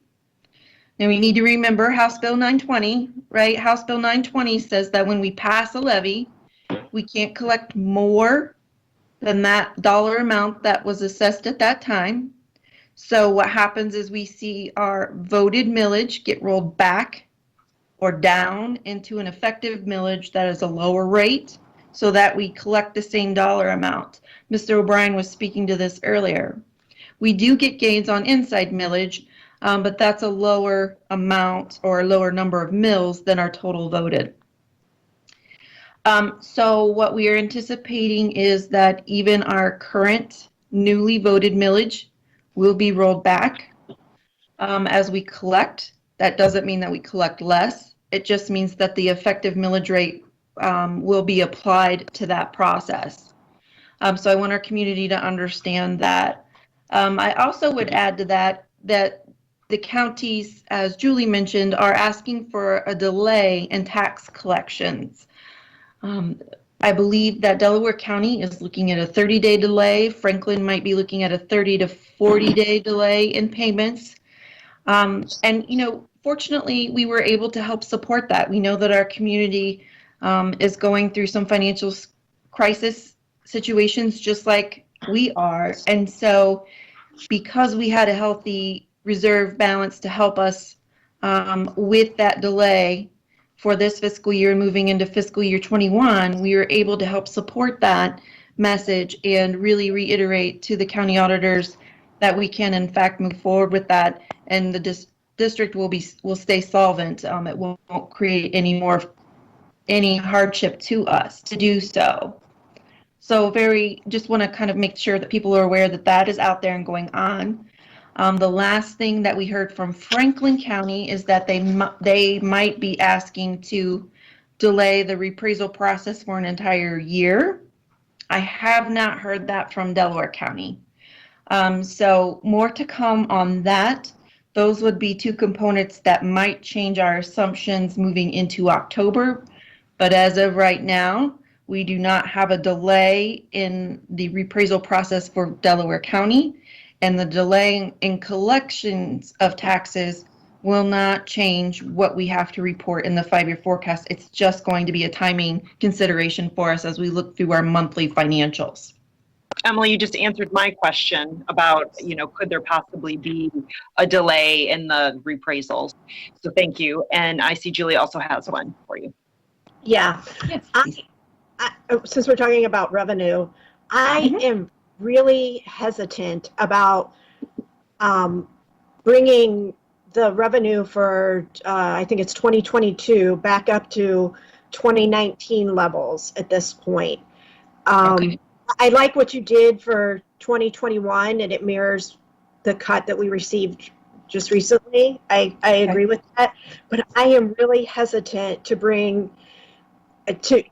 Now we need to remember House Bill 920, right? House Bill 920 says that when we pass a levy, we can't collect more than that dollar amount that was assessed at that time. So what happens is we see our voted millage get rolled back or down into an effective millage that is a lower rate so that we collect the same dollar amount. Mr. O'Brien was speaking to this earlier. We do get gains on inside millage, but that's a lower amount or a lower number of mills than our total voted. So what we are anticipating is that even our current newly voted millage will be rolled back as we collect. That doesn't mean that we collect less. It just means that the effective millage rate will be applied to that process. So I want our community to understand that. I also would add to that the counties, as Julie mentioned, are asking for a delay in tax collections. I believe that Delaware County is looking at a 30-day delay. Franklin might be looking at a 30 to 40-day delay in payments. And, fortunately, we were able to help support that. We know that our community is going through some financial crisis situations just like we are. And so because we had a healthy reserve balance to help us with that delay for this fiscal year moving into fiscal year 21, we were able to help support that message and really reiterate to the county auditors that we can in fact move forward with that, and the district will stay solvent. It won't create any hardship to us to do so. So just want to kind of make sure that people are aware that that is out there and going on. The last thing that we heard from Franklin County is that they might be asking to delay the reappraisal process for an entire year. I have not heard that from Delaware County. So more to come on that. Those would be two components that might change our assumptions moving into October. But as of right now, we do not have a delay in the reappraisal process for Delaware County, and the delay in collections of taxes will not change what we have to report in the 5-year forecast. It's just going to be a timing consideration for us as we look through our monthly financials. Emily, you just answered my question about, could there possibly be a delay in the reappraisals? So thank you. And I see Julie also has one for you. Yeah. Yes, Since we're talking about revenue, I am really hesitant about bringing the revenue for, I think it's 2022, back up to 2019 levels at this point. Okay. I like what you did for 2021, and it mirrors the cut that we received just recently. I agree with that, but I am really hesitant to bring to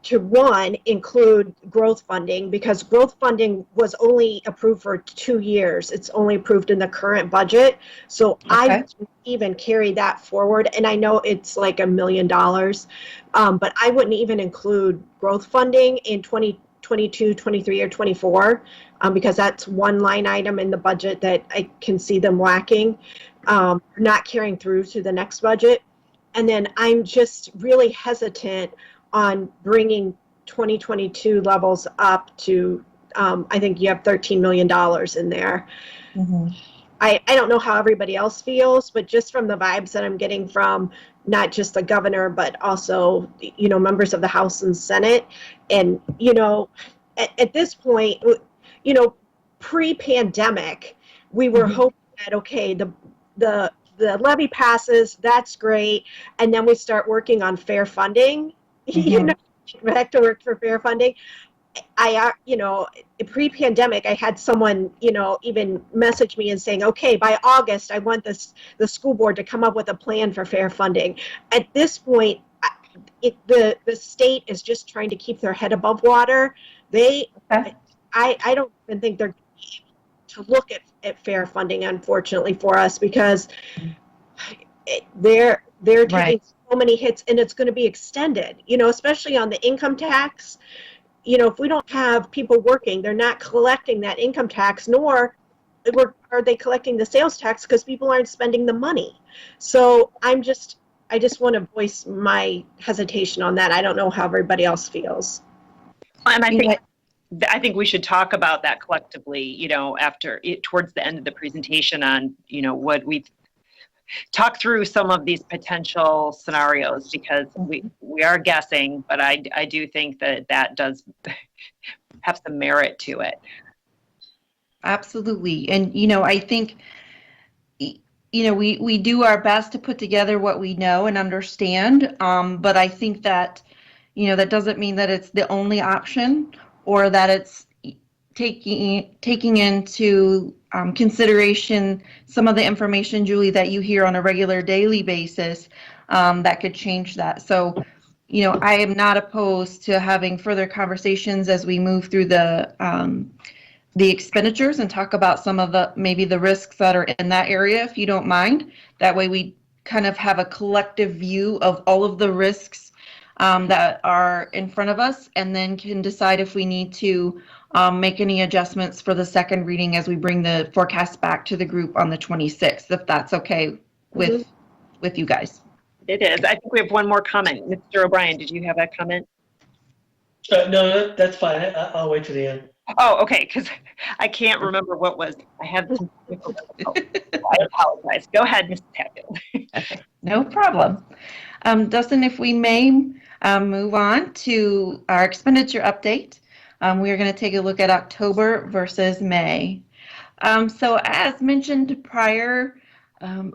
include growth funding, because growth funding was only approved for 2 years. It's only approved in the current budget. So I didn't even carry that forward. And I know it's like $1 million, but I wouldn't even include growth funding in 2022, 23, or 24, because that's one line item in the budget that I can see them lacking, not carrying through to the next budget. And then I'm just really hesitant on bringing 2022 levels up to, I think you have $13 million in there. Mm-hmm. I don't know how everybody else feels, but just from the vibes that I'm getting from not just the governor, but also, members of the House and Senate. And, at this point, pre-pandemic, we were hoping that, okay, the levy passes, that's great. And then we start working on fair funding. Back to work for fair funding. Pre-pandemic, I had someone, even message me and saying, okay, by August, I want the school board to come up with a plan for fair funding. At this point, the state is just trying to keep their head above water. I don't even think they're to look at fair funding, unfortunately, for us, because they're taking so many hits, and it's going to be extended, especially on the income tax. If we don't have people working, they're not collecting that income tax, nor are they collecting the sales tax, because people aren't spending the money. So I just want to voice my hesitation on that. I don't know how everybody else feels. And I think we should talk about that collectively, after towards the end of the presentation on, what we've talk through some of these potential scenarios, because we are guessing, but I do think that does have some merit to it. Absolutely. And, I think, we do our best to put together what we know and understand. But I think that, that doesn't mean that it's the only option, or that it's taking into consideration some of the information, Julie, that you hear on a regular daily basis that could change that. So I am not opposed to having further conversations as we move through the expenditures and talk about some of maybe the risks that are in that area, if you don't mind. That way we kind of have a collective view of all of the risks that are in front of us, and then can decide if we need to make any adjustments for the second reading as we bring the forecast back to the group on the 26th, if that's okay with you guys. It is. I think we have one more comment. Mr. O'Brien, did you have a comment? No, that's fine. I'll wait to the end. Oh, okay, because I can't remember what was. I have this. Oh, I apologize. Go ahead, Mrs. Hatfield. Okay, no problem. Dustin, if we may move on to our expenditure update. We are going to take a look at October versus May. So as mentioned prior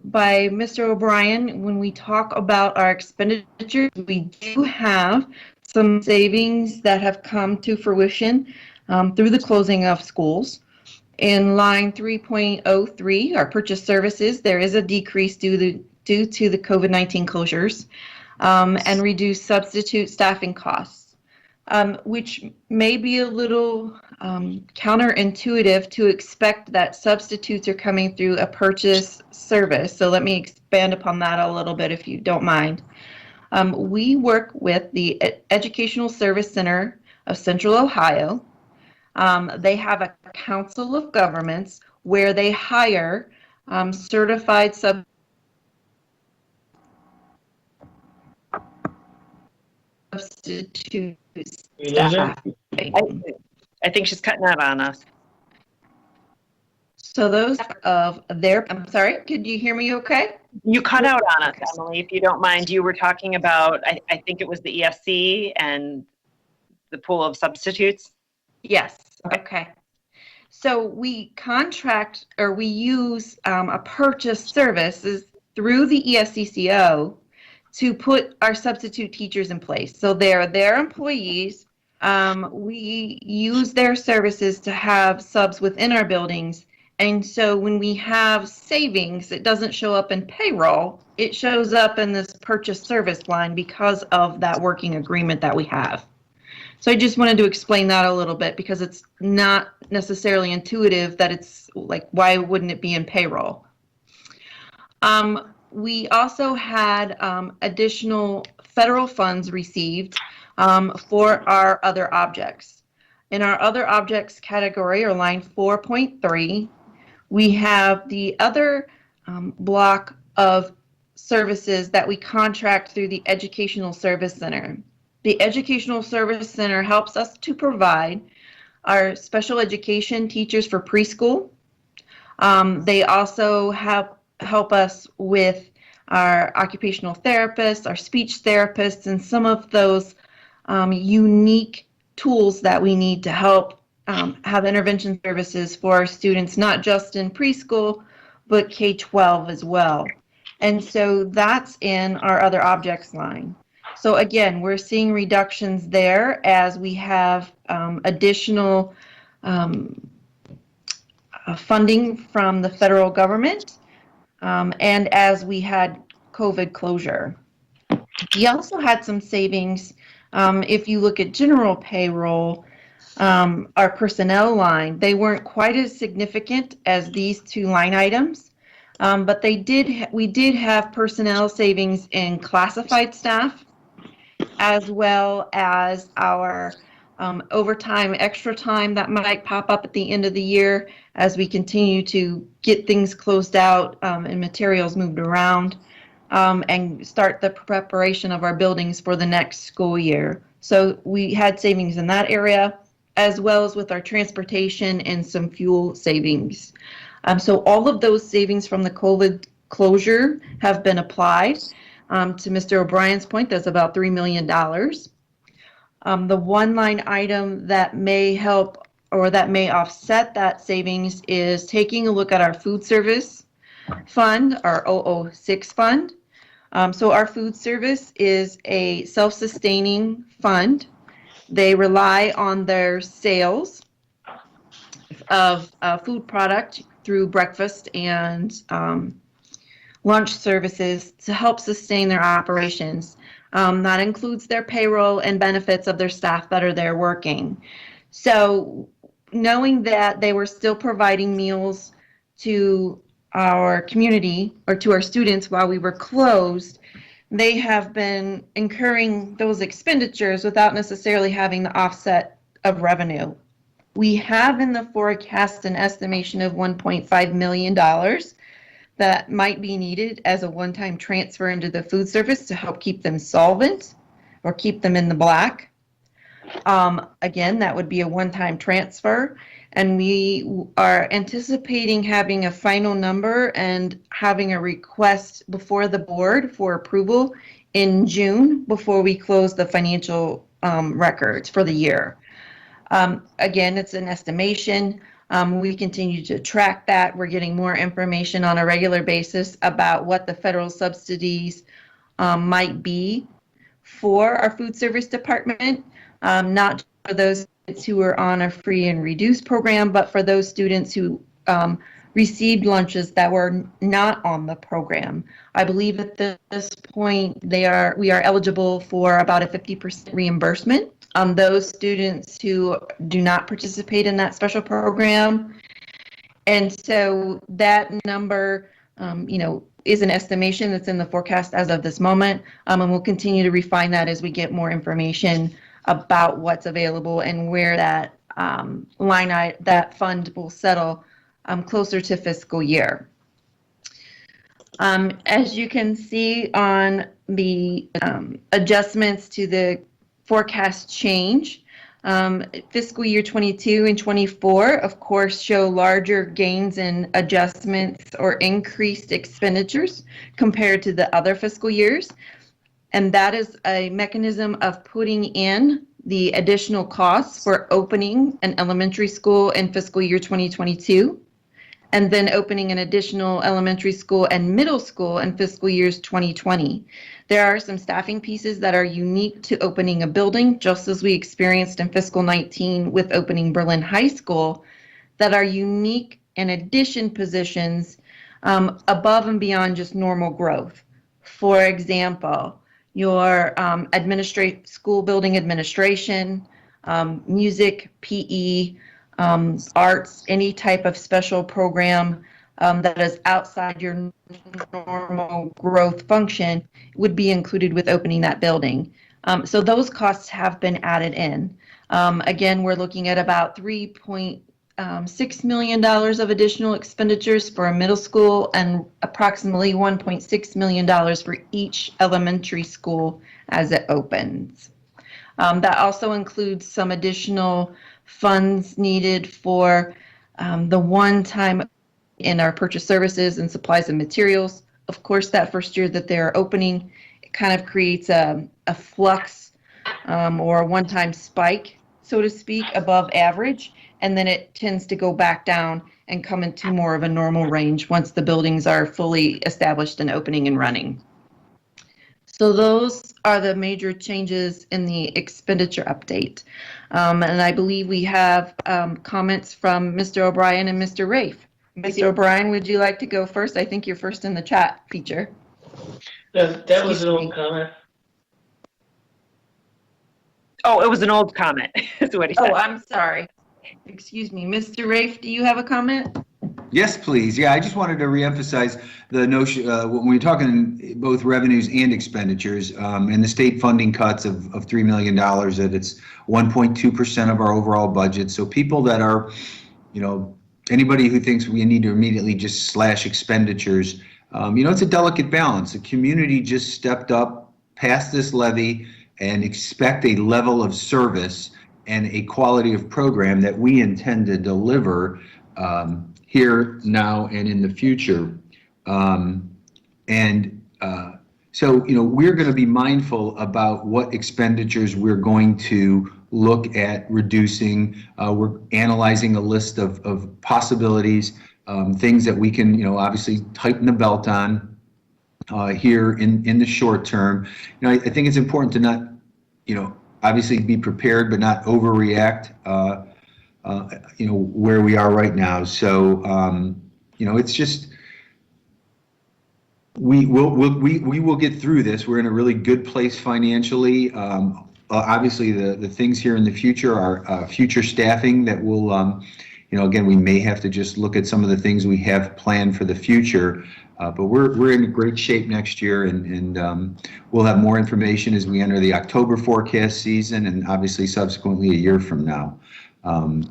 by Mr. O'Brien, when we talk about our expenditures, we do have some savings that have come to fruition through the closing of schools. In line 3.03, our purchase services, there is a decrease due to the COVID-19 closures and reduced substitute staffing costs, which may be a little counterintuitive to expect that substitutes are coming through a purchase service. So let me expand upon that a little bit if you don't mind. We work with the Educational Service Center of Central Ohio. They have a council of governments where they hire certified substitute staff. I think she's cutting out on us. So those of their, I'm sorry, could you hear me okay? You cut out on us, Emily, if you don't mind. You were talking about, I think it was the ESC and the pool of substitutes. Yes, okay. So we contract, or we use a purchase services through the ESCCO to put our substitute teachers in place. So they're their employees. We use their services to have subs within our buildings. And so when we have savings, it doesn't show up in payroll. It shows up in this purchase service line because of that working agreement that we have. So I just wanted to explain that a little bit because it's not necessarily intuitive that it's like, why wouldn't it be in payroll? We also had additional federal funds received for our other objects. In our other objects category, or line 4.3, we have the other block of services that we contract through the Educational Service Center. The Educational Service Center helps us to provide our special education teachers for preschool. They also help us with our occupational therapists, our speech therapists, and some of those unique tools that we need to help have intervention services for our students, not just in preschool, but K-12 as well. And so that's in our other objects line. So again, we're seeing reductions there as we have additional funding from the federal government, and as we had COVID closure. We also had some savings. If you look at general payroll, our personnel line, they weren't quite as significant as these two line items, but we did have personnel savings in classified staff, as well as our overtime, extra time that might pop up at the end of the year as we continue to get things closed out and materials moved around, and start the preparation of our buildings for the next school year. So we had savings in that area, as well as with our transportation and some fuel savings. So all of those savings from the COVID closure have been applied. To Mr. O'Brien's point, that's about $3 million. The one line item that may help or that may offset that savings is taking a look at our food service fund, our 006 fund. So our food service is a self-sustaining fund. They rely on their sales of food product through breakfast and lunch services to help sustain their operations. That includes their payroll and benefits of their staff that are there working. So knowing that they were still providing meals to our community or to our students while we were closed, they have been incurring those expenditures without necessarily having the offset of revenue. We have in the forecast an estimation of $1.5 million that might be needed as a one-time transfer into the food service to help keep them solvent or keep them in the black. Again, that would be a one-time transfer, and we are anticipating having a final number and having a request before the board for approval in June before we close the financial records for the year. Again, it's an estimation. We continue to track that. We're getting more information on a regular basis about what the federal subsidies might be for our food service department, not for those students who are on a free and reduced program, but for those students who received lunches that were not on the program. I believe at this point we are eligible for about a 50% reimbursement on those students who do not participate in that special program. And so that number, is an estimation that's in the forecast as of this moment. And we'll continue to refine that as we get more information about what's available and where that that fund will settle closer to fiscal year. As you can see on the adjustments to the forecast change, fiscal year 22 and 24, of course, show larger gains in adjustments or increased expenditures compared to the other fiscal years. And that is a mechanism of putting in the additional costs for opening an elementary school in fiscal year 2022, and then opening an additional elementary school and middle school in fiscal years 2020. There are some staffing pieces that are unique to opening a building, just as we experienced in fiscal 19 with opening Berlin High School, that are unique in addition positions above and beyond just normal growth. For example, your school building administration, music, PE, arts, any type of special program that is outside your normal growth function would be included with opening that building. So those costs have been added in. Again, we're looking at about $3.6 million of additional expenditures for a middle school and approximately $1.6 million for each elementary school as it opens. That also includes some additional funds needed for the one-time in our purchase services and supplies and materials. Of course, that first year that they're opening, it kind of creates a flux or a one-time spike, so to speak, above average, and then it tends to go back down and come into more of a normal range once the buildings are fully established and opening and running. So those are the major changes in the expenditure update. And I believe we have comments from Mr. O'Brien and Mr. Rafe. Mr. O'Brien, would you like to go first? I think you're first in the chat feature. That was an old comment. Oh, it was an old comment, is what he said. Oh, I'm sorry. Excuse me. Mr. Rafe, do you have a comment? Yes, please. Yeah, I just wanted to reemphasize the notion when we're talking both revenues and expenditures and the state funding cuts of $3 million, that it's 1.2% of our overall budget. So people that are, anybody who thinks we need to immediately just slash expenditures, it's a delicate balance. The community just stepped up past this levy and expect a level of service and a quality of program that we intend to deliver here, now, and in the future. So, we're going to be mindful about what expenditures we're going to look at reducing. We're analyzing a list of possibilities, things that we can, obviously tighten the belt on here in the short term. I think it's important to not, obviously be prepared, but not overreact, where we are right now. So, it's just, we will get through this. We're in a really good place financially. Obviously, the things here in the future are future staffing that will, again, we may have to just look at some of the things we have planned for the future. But we're in great shape next year, and we'll have more information as we enter the October forecast season, and obviously subsequently a year from now.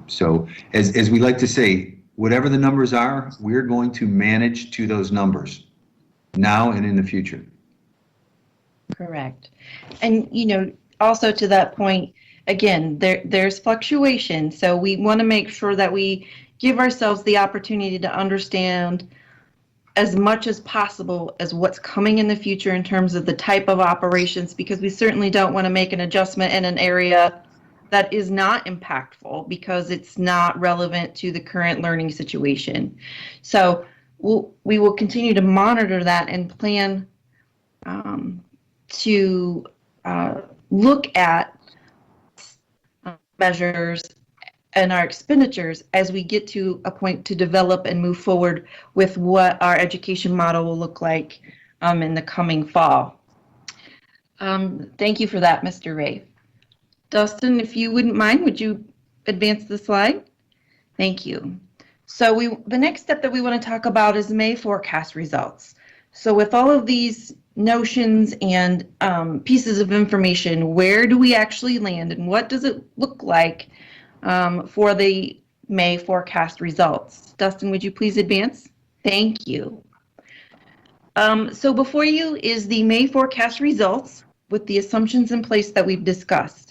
So as we like to say, whatever the numbers are, we're going to manage to those numbers now and in the future. Correct. And, also to that point, again, there's fluctuation. So we want to make sure that we give ourselves the opportunity to understand as much as possible as what's coming in the future in terms of the type of operations, because we certainly don't want to make an adjustment in an area that is not impactful because it's not relevant to the current learning situation. So we will continue to monitor that and plan to look at measures and our expenditures as we get to a point to develop and move forward with what our education model will look like in the coming fall. Thank you for that, Mr. Rafe. Dustin, if you wouldn't mind, would you advance the slide? Thank you. So the next step that we want to talk about is May forecast results. So with all of these notions and pieces of information, where do we actually land and what does it look like for the May forecast results? Dustin, would you please advance? Thank you. So before you is the May forecast results with the assumptions in place that we've discussed.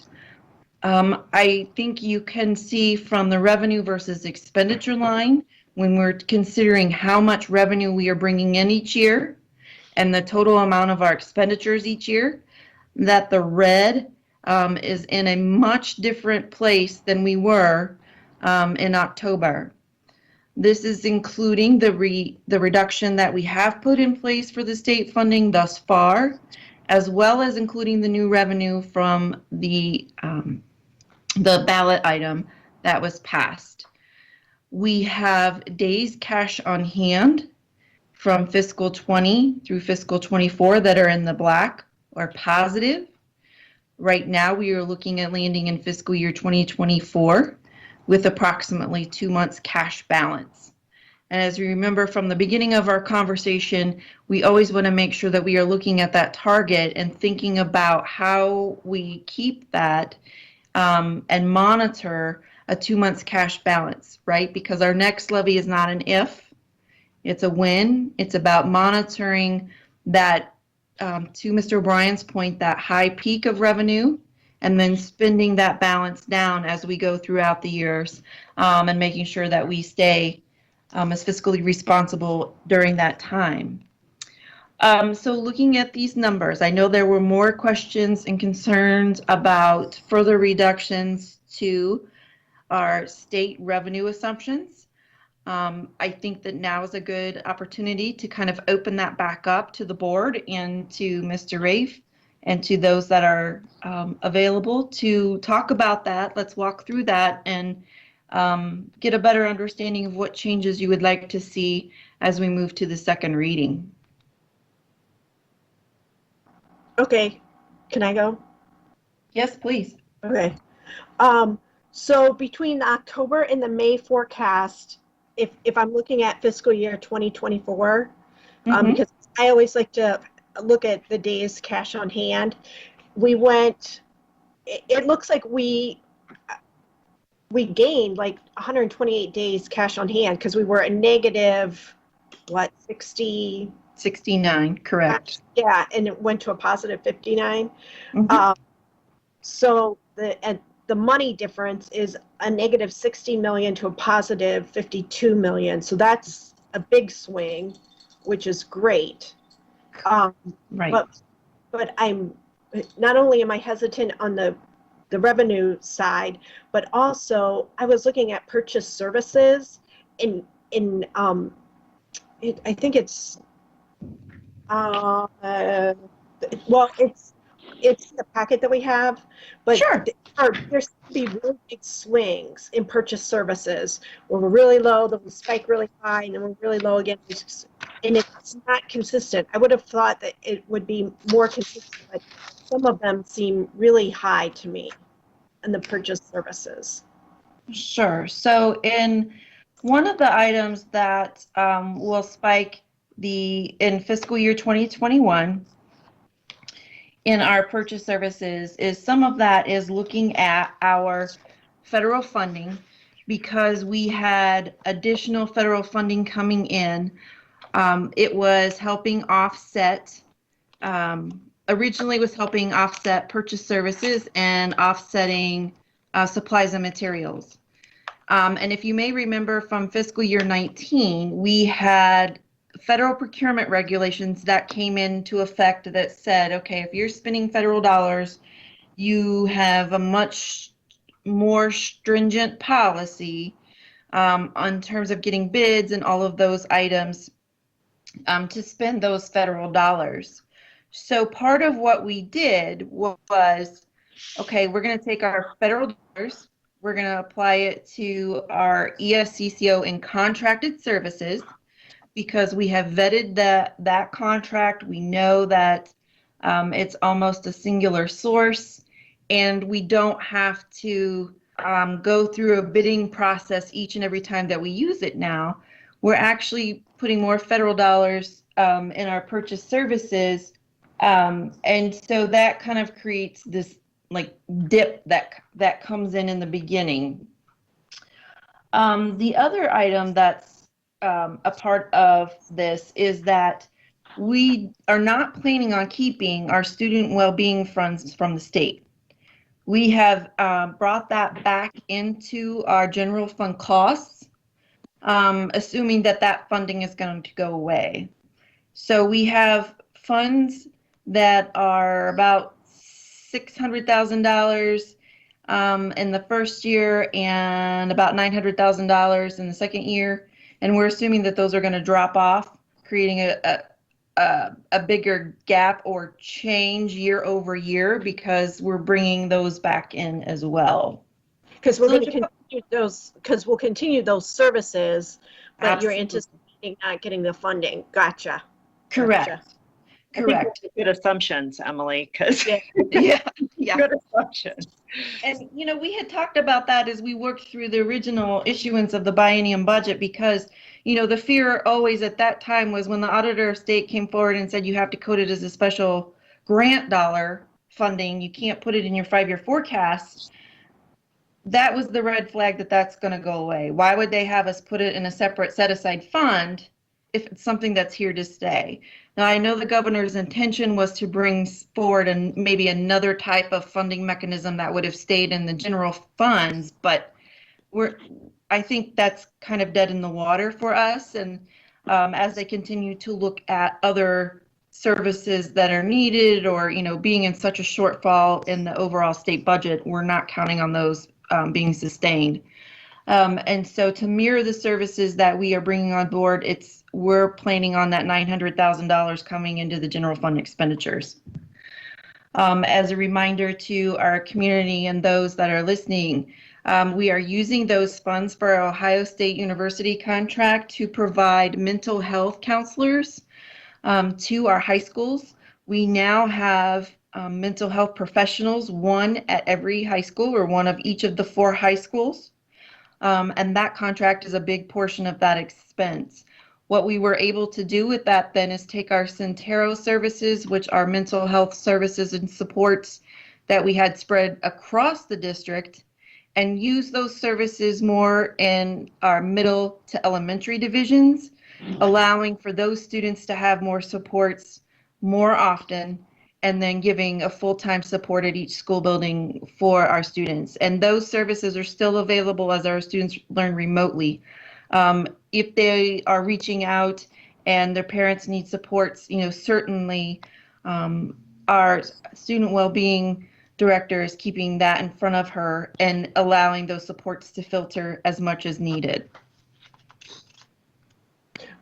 I think you can see from the revenue versus expenditure line, when we're considering how much revenue we are bringing in each year and the total amount of our expenditures each year, that the red is in a much different place than we were in October. This is including the reduction that we have put in place for the state funding thus far, as well as including the new revenue from the ballot item that was passed. We have days cash on hand from fiscal 20 through fiscal 24 that are in the black or positive. Right now, we are looking at landing in fiscal year 2024 with approximately 2 months cash balance. And as you remember from the beginning of our conversation, we always want to make sure that we are looking at that target and thinking about how we keep that and monitor a 2 months cash balance, right? Because our next levy is not an if, it's a when. It's about monitoring that, to Mr. O'Brien's point, that high peak of revenue and then spending that balance down as we go throughout the years and making sure that we stay as fiscally responsible during that time. So looking at these numbers, I know there were more questions and concerns about further reductions to our state revenue assumptions. I think that now is a good opportunity to kind of open that back up to the board and to Mr. Rafe and to those that are available to talk about that. Let's walk through that and get a better understanding of what changes you would like to see as we move to the second reading. Okay, can I go? Yes, please. Okay. So between the October and the May forecast, if I'm looking at fiscal year 2024, because I always like to look at the days cash on hand, it looks like we gained like 128 days cash on hand because we were a negative, 69, correct. Yeah, and it went to a positive 59. So the money difference is a negative 60 million to a positive 52 million. So that's a big swing, which is great. Right. But I'm not only am I hesitant on the revenue side, but also I was looking at purchase services I think it's it's the packet that we have, but sure. There's be really big swings in purchase services where we're really low, then we spike really high, and then we're really low again. and it's not consistent. I would have thought that it would be more consistent, but some of them seem really high to me in the purchase services. Sure. So in one of the items that will spike in fiscal year 2021 in our purchase services is some of that is looking at our federal funding because we had additional federal funding coming in. It was helping offset, originally was helping offset purchase services and offsetting supplies and materials. And if you may remember from fiscal year 19, we had federal procurement regulations that came into effect that said, okay, if you're spending federal dollars, you have a much more stringent policy on terms of getting bids and all of those items to spend those federal dollars. So part of what we did was, okay, we're going to take our federal dollars, we're going to apply it to our ESCCO and contracted services because we have vetted that contract. We know that it's almost a singular source, and we don't have to go through a bidding process each and every time that we use it now. We're actually putting more federal dollars in our purchase services, and so that kind of creates this like dip that comes in the beginning. The other item that's a part of this is that we are not planning on keeping our student well-being funds from the state. We have brought that back into our general fund costs, assuming that funding is going to go away. So we have funds that are about $600,000 in the first year and about $900,000 in the second year, and we're assuming that those are going to drop off, creating a bigger gap or change year over year because we're bringing those back in as well. Because we're going to continue those, because we'll continue those services, but Absolutely. you're anticipating not getting the funding. Gotcha. Correct. Gotcha. Correct. I think good assumptions, Emily, because Yeah. good assumptions. And, you know, we had talked about that as we worked through the original issuance of the biennium budget because, you know, the fear always at that time was when the auditor of state came forward and said you have to code it as a special grant dollar funding, you can't put it in your 5-year forecast. That was the red flag that's going to go away. Why would they have us put it in a separate set-aside fund if it's something that's here to stay? Now, I know the governor's intention was to bring forward and maybe another type of funding mechanism that would have stayed in the general funds, but I think that's kind of dead in the water for us. And as they continue to look at other services that are needed or, you know, being in such a shortfall in the overall state budget, we're not counting on those being sustained. And so to mirror the services that we are bringing on board, we're planning on that $900,000 coming into the general fund expenditures. As a reminder to our community and those that are listening, we are using those funds for our Ohio State University contract to provide mental health counselors to our high schools. We now have mental health professionals, one at every high school or one of each of the 4 high schools. And that contract is a big portion of that expense. What we were able to do with that then is take our Centero services, which are mental health services and supports that we had spread across the district, and use those services more in our middle to elementary divisions, allowing for those students to have more supports more often, and then giving a full-time support at each school building for our students. And those services are still available as our students learn remotely. If they are reaching out and their parents need supports, you know, certainly our student well-being director is keeping that in front of her and allowing those supports to filter as much as needed.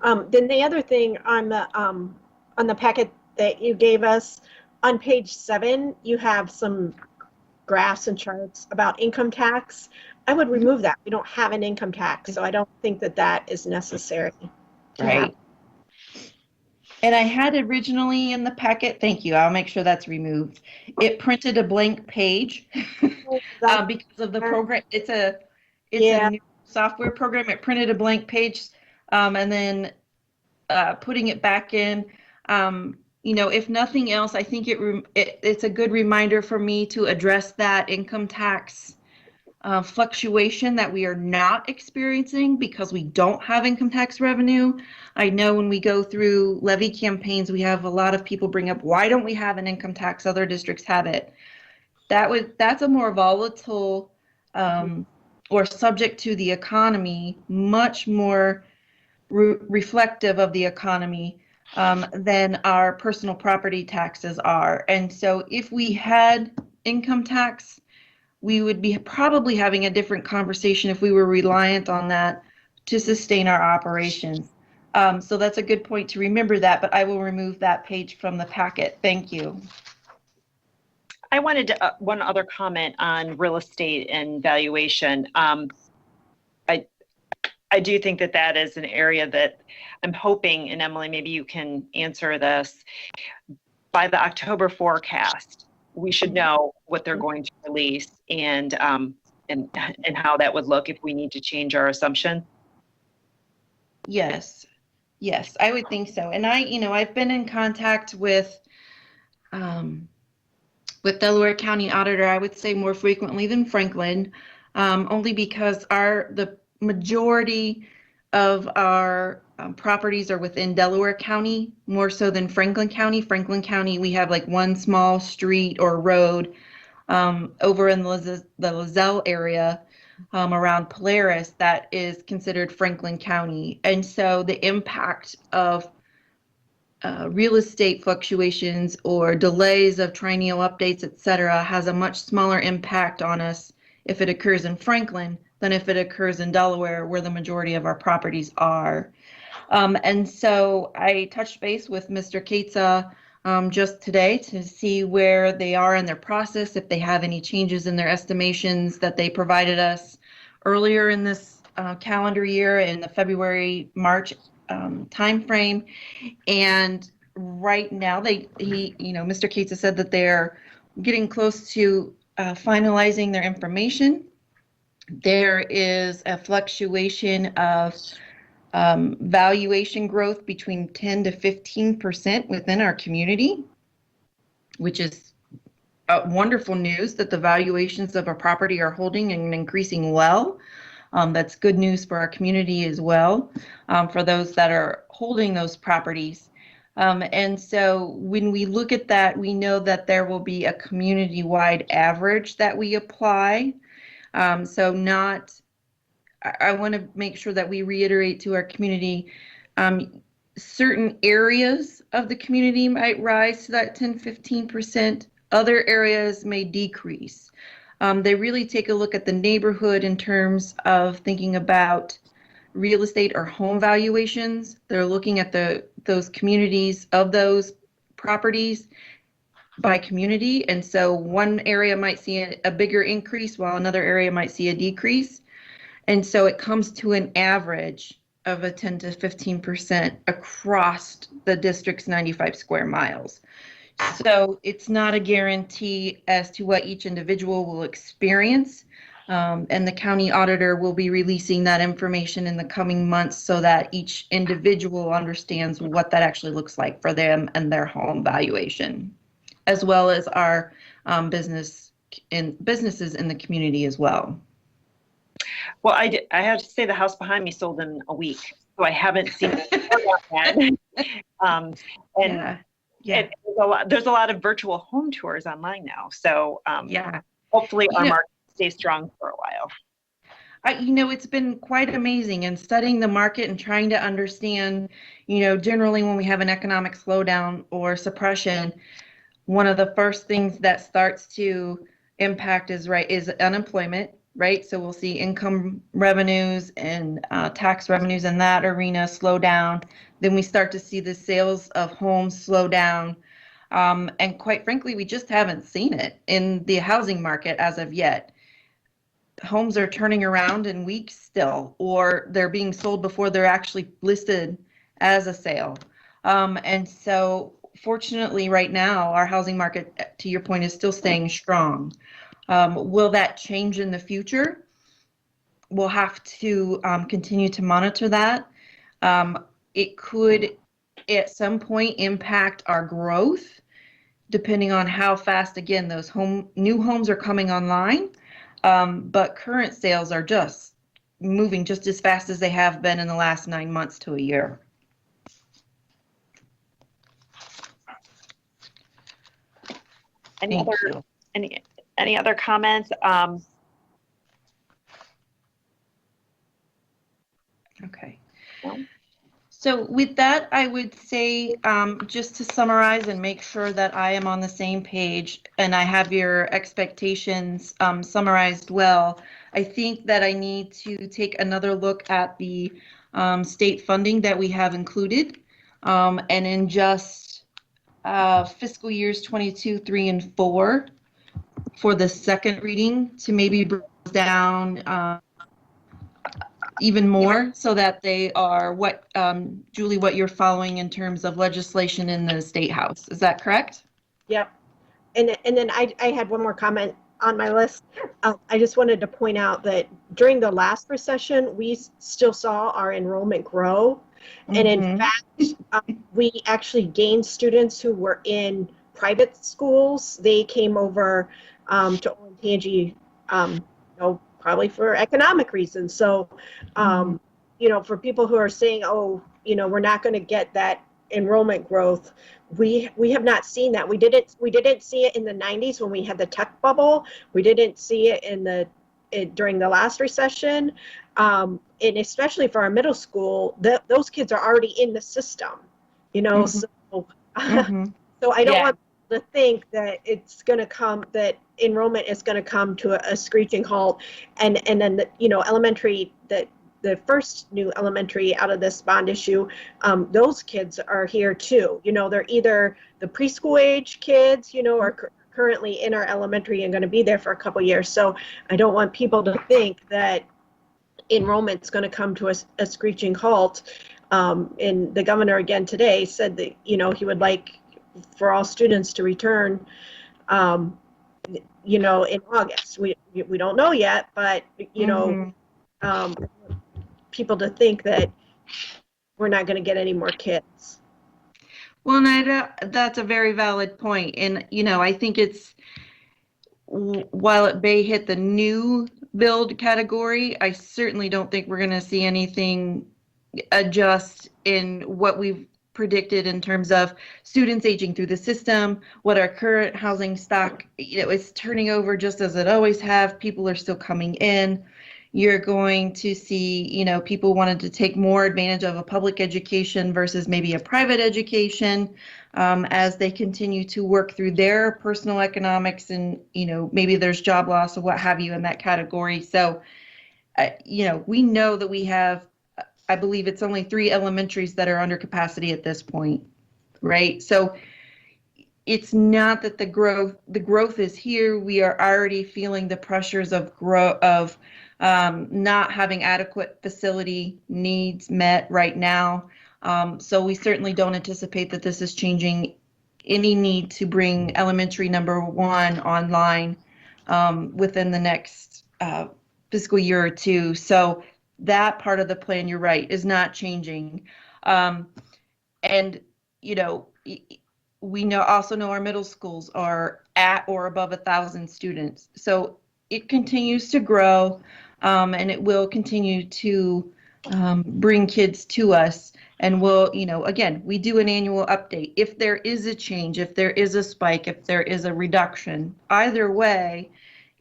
Then the other thing on the packet that you gave us, on page 7, you have some graphs and charts about income tax. I would remove that. We don't have an income tax, so I don't think that is necessary. Right. And I had originally in the packet, thank you, I'll make sure that's removed. It printed a blank page because of the program. It's a Yeah. new software program. It printed a blank page, and then putting it back in. If nothing else, I think it's a good reminder for me to address that income tax fluctuation that we are not experiencing because we don't have income tax revenue. I know when we go through levy campaigns, we have a lot of people bring up, why don't we have an income tax? Other districts have it. That's a more volatile or subject to the economy, much more reflective of the economy than our personal property taxes are. And so if we had income tax, we would be probably having a different conversation if we were reliant on that to sustain our operations. So that's a good point to remember that, but I will remove that page from the packet. Thank you. I wanted to, one other comment on real estate and valuation. I do think that that is an area that I'm hoping, and Emily, maybe you can answer this, by the October forecast, we should know what they're going to release and how that would look if we need to change our assumption. Yes, I would think so. And I've been in contact with Delaware County Auditor, I would say more frequently than Franklin, only because the majority of our properties are within Delaware County, more so than Franklin County. Franklin County, we have like one small street or road over in the Lozelle area around Polaris that is considered Franklin County. And so the impact of real estate fluctuations or delays of triennial updates, et cetera, has a much smaller impact on us if it occurs in Franklin than if it occurs in Delaware, where the majority of our properties are. And so I touched base with Mr. Feyza just today to see where they are in their process, if they have any changes in their estimations that they provided us earlier in this calendar year in the February-March timeframe. And right now, Mr. Feyza said that they're getting close to finalizing their information. There is a fluctuation of valuation growth between 10 to 15% within our community, which is wonderful news that the valuations of our property are holding and increasing well. That's good news for our community as well, for those that are holding those properties. And so when we look at that, we know that there will be a community-wide average that we apply. I want to make sure that we reiterate to our community, certain areas of the community might rise to that 10, 15%. Other areas may decrease. They really take a look at the neighborhood in terms of thinking about real estate or home valuations. They're looking at those communities of those properties by community. And so one area might see a bigger increase while another area might see a decrease. And so it comes to an average of a 10 to 15% across the district's 95 square miles. So it's not a guarantee as to what each individual will experience. And the county auditor will be releasing that information in the coming months so that each individual understands what that actually looks like for them and their home valuation, as well as our businesses in the community as well. Well, I have to say the house behind me sold in a week, so I haven't seen it yet. There's a lot of virtual home tours online now, so hopefully our market stays strong for a while. It's been quite amazing in studying the market and trying to understand, generally when we have an economic slowdown or suppression, one of the first things that starts to impact is unemployment, right? So we'll see income revenues and tax revenues in that arena slow down. Then we start to see the sales of homes slow down. And quite frankly, we just haven't seen it in the housing market as of yet. Homes are turning around in weeks still, or they're being sold before they're actually listed as a sale. And so fortunately right now, our housing market, to your point, is still staying strong. Will that change in the future? We'll have to continue to monitor that. It could at some point impact our growth, depending on how fast, again, those new homes are coming online. But current sales are just moving just as fast as they have been in the last 9 months to a year. Any Thank other you. any other comments? Okay. No. So with that, I would say, just to summarize and make sure that I am on the same page and I have your expectations summarized well, I think that I need to take another look at the state funding that we have included. And in just fiscal years 22, 3, and 4 for the second reading to maybe bring down even more so that they are what, Julie, what you're following in terms of legislation in the State House. Is that correct? Yep. And then I had one more comment on my list. I just wanted to point out that during the last recession, we still saw our enrollment grow. And in fact, we actually gained students who were in private schools. They came over to Olentangy, probably for economic reasons. So, for people who are saying, oh, we're not going to get that enrollment growth, we have not seen that. We didn't see it in the 90s when we had the tech bubble. We didn't see it during the last recession. And especially for our middle school, those kids are already in the system, so so I don't want to think that it's going to come, that enrollment is going to come to a screeching halt. And then, elementary, the first new elementary out of this bond issue, those kids are here too. They're either the preschool age kids, or currently in our elementary and going to be there for a couple years. So I don't want people to think that enrollment's going to come to a screeching halt. And the governor again today said that, he would like for all students to return, in August. We don't know yet, but, people to think that we're not going to get any more kids. Well, Nida, that's a very valid point. And, I think while it may hit the new build category, I certainly don't think we're going to see anything adjust in what we've predicted in terms of students aging through the system, what our current housing stock, is turning over just as it always have. People are still coming in. You're going to see, people wanted to take more advantage of a public education versus maybe a private education as they continue to work through their personal economics and, maybe there's job loss or what have you in that category. So, we know that we have, I believe it's only 3 elementaries that are under capacity at this point, right? So it's not that the growth is here. We are already feeling the pressures of not having adequate facility needs met right now. So we certainly don't anticipate that this is changing any need to bring elementary number 1 online within the next fiscal year or 2. So that part of the plan, you're right, is not changing. And, we also know our middle schools are at or above 1,000 students. So it continues to grow, and it will continue to bring kids to us. And we'll, again, we do an annual update. If there is a change, if there is a spike, if there is a reduction, either way,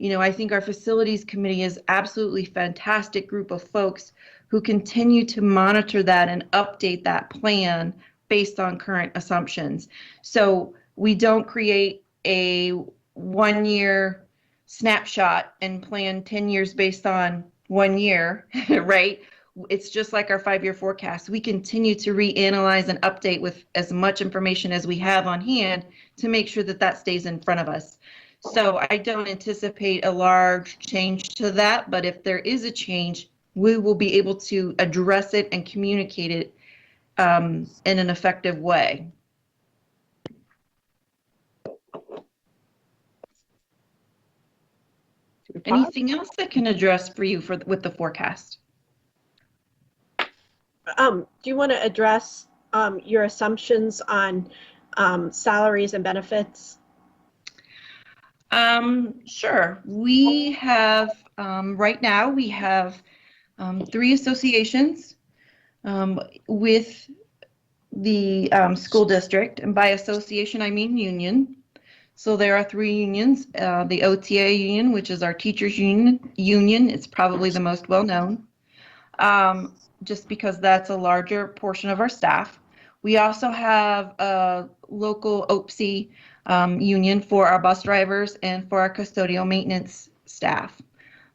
I think our facilities committee is absolutely fantastic group of folks who continue to monitor that and update that plan based on current assumptions. So we don't create a 1-year snapshot and plan 10 years based on 1 year, right? It's just like our 5-year forecast. We continue to reanalyze and update with as much information as we have on hand to make sure that that stays in front of us. So I don't anticipate a large change to that, but if there is a change, we will be able to address it and communicate it in an effective way. Anything else that can address for you with the forecast? Do you want to address your assumptions on salaries and benefits? Sure. We have, right now, we have 3 associations with the school district. And by association, I mean union. So there are 3 unions. The OTA union, which is our teachers union, it's probably the most well-known, just because that's a larger portion of our staff. We also have a local OPSI union for our bus drivers and for our custodial maintenance staff.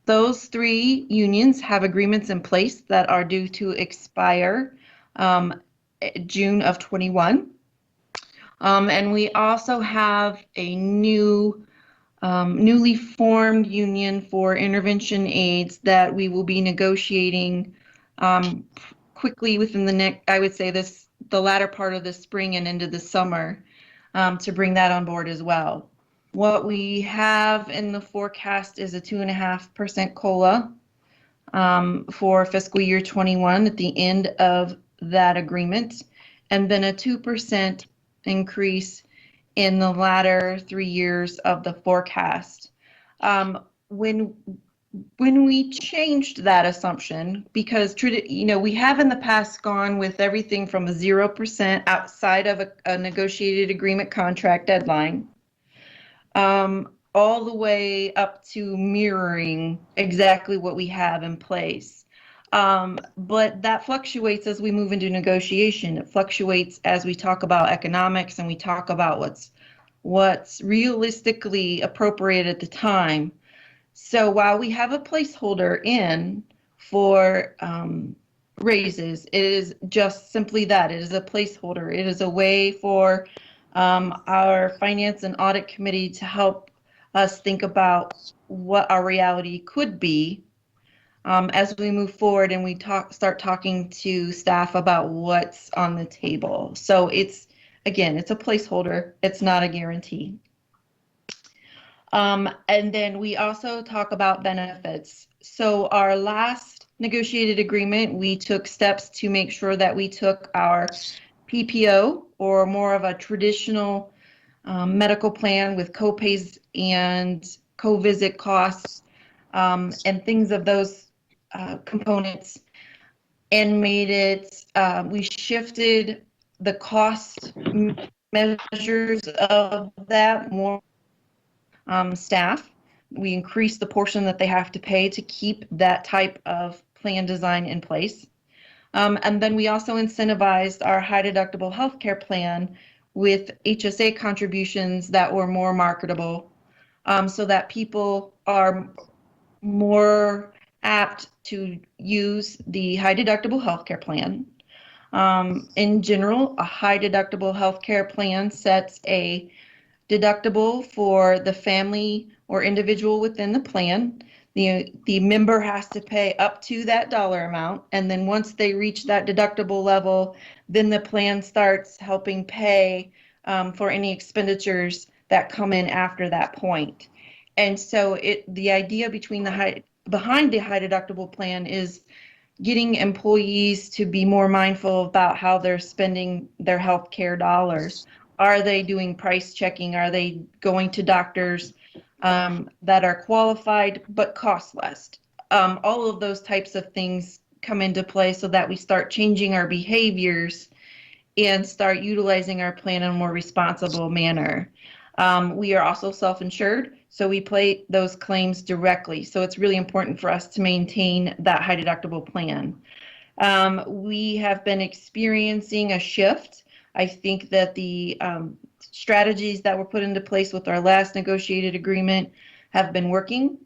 Those 3 unions have agreements in place that are due to expire June of 21. And we also have a newly formed union for intervention aides that we will be negotiating quickly within the next, I would say the latter part of the spring and into the summer, to bring that on board as well. What we have in the forecast is a 2.5% COLA for fiscal year 21 at the end of that agreement, and then a 2% increase in the latter 3 years of the forecast. When we changed that assumption, because we have in the past gone with everything from a 0% outside of a negotiated agreement contract deadline, all the way up to mirroring exactly what we have in place. But that fluctuates as we move into negotiation. It fluctuates as we talk about economics and we talk about what's realistically appropriate at the time. So while we have a placeholder in for raises, it is just simply that. It is a placeholder. It is a way for our Finance and Audit Committee to help us think about what our reality could be as we move forward and we start talking to staff about what's on the table. So it's a placeholder. It's not a guarantee. And then we also talk about benefits. So our last negotiated agreement, we took steps to make sure that we took our PPO, or more of a traditional medical plan with co-pays and co-visit costs and things of those components, and made it, we shifted the cost measures of that more staff. We increased the portion that they have to pay to keep that type of plan design in place. And then we also incentivized our high deductible healthcare plan with HSA contributions that were more marketable, so that people are more apt to use the high deductible healthcare plan. In general, a high deductible healthcare plan sets a deductible for the family or individual within the plan. The member has to pay up to that dollar amount, and then once they reach that deductible level, then the plan starts helping pay for any expenditures that come in after that point. And so the idea behind the high deductible plan is getting employees to be more mindful about how they're spending their health care dollars. Are they doing price checking? Are they going to doctors that are qualified but cost less? All of those types of things come into play so that we start changing our behaviors and start utilizing our plan in a more responsible manner. We are also self-insured, so we pay those claims directly. So it's really important for us to maintain that high deductible plan. We have been experiencing a shift. I think that the strategies that were put into place with our last negotiated agreement have been working,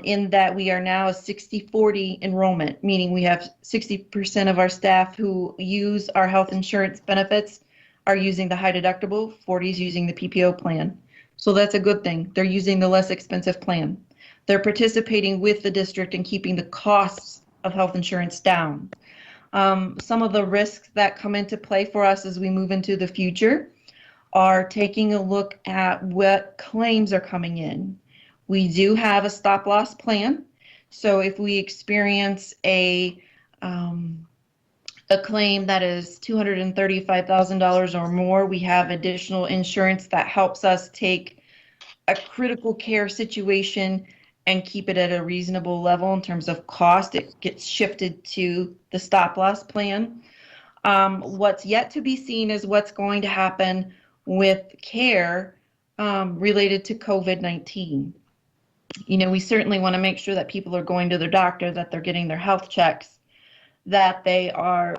in that we are now a 60-40 enrollment, meaning we have 60% of our staff who use our health insurance benefits are using the high deductible, 40 is using the PPO plan. So that's a good thing. They're using the less expensive plan. They're participating with the district and keeping the costs of health insurance down. Some of the risks that come into play for us as we move into the future are taking a look at what claims are coming in. We do have a stop loss plan. So if we experience a claim that is $235,000 or more, we have additional insurance that helps us take a critical care situation and keep it at a reasonable level in terms of cost. It gets shifted to the stop loss plan. What's yet to be seen is what's going to happen with care related to COVID-19. You know, we certainly want to make sure that people are going to their doctor, that they're getting their health checks, that they are,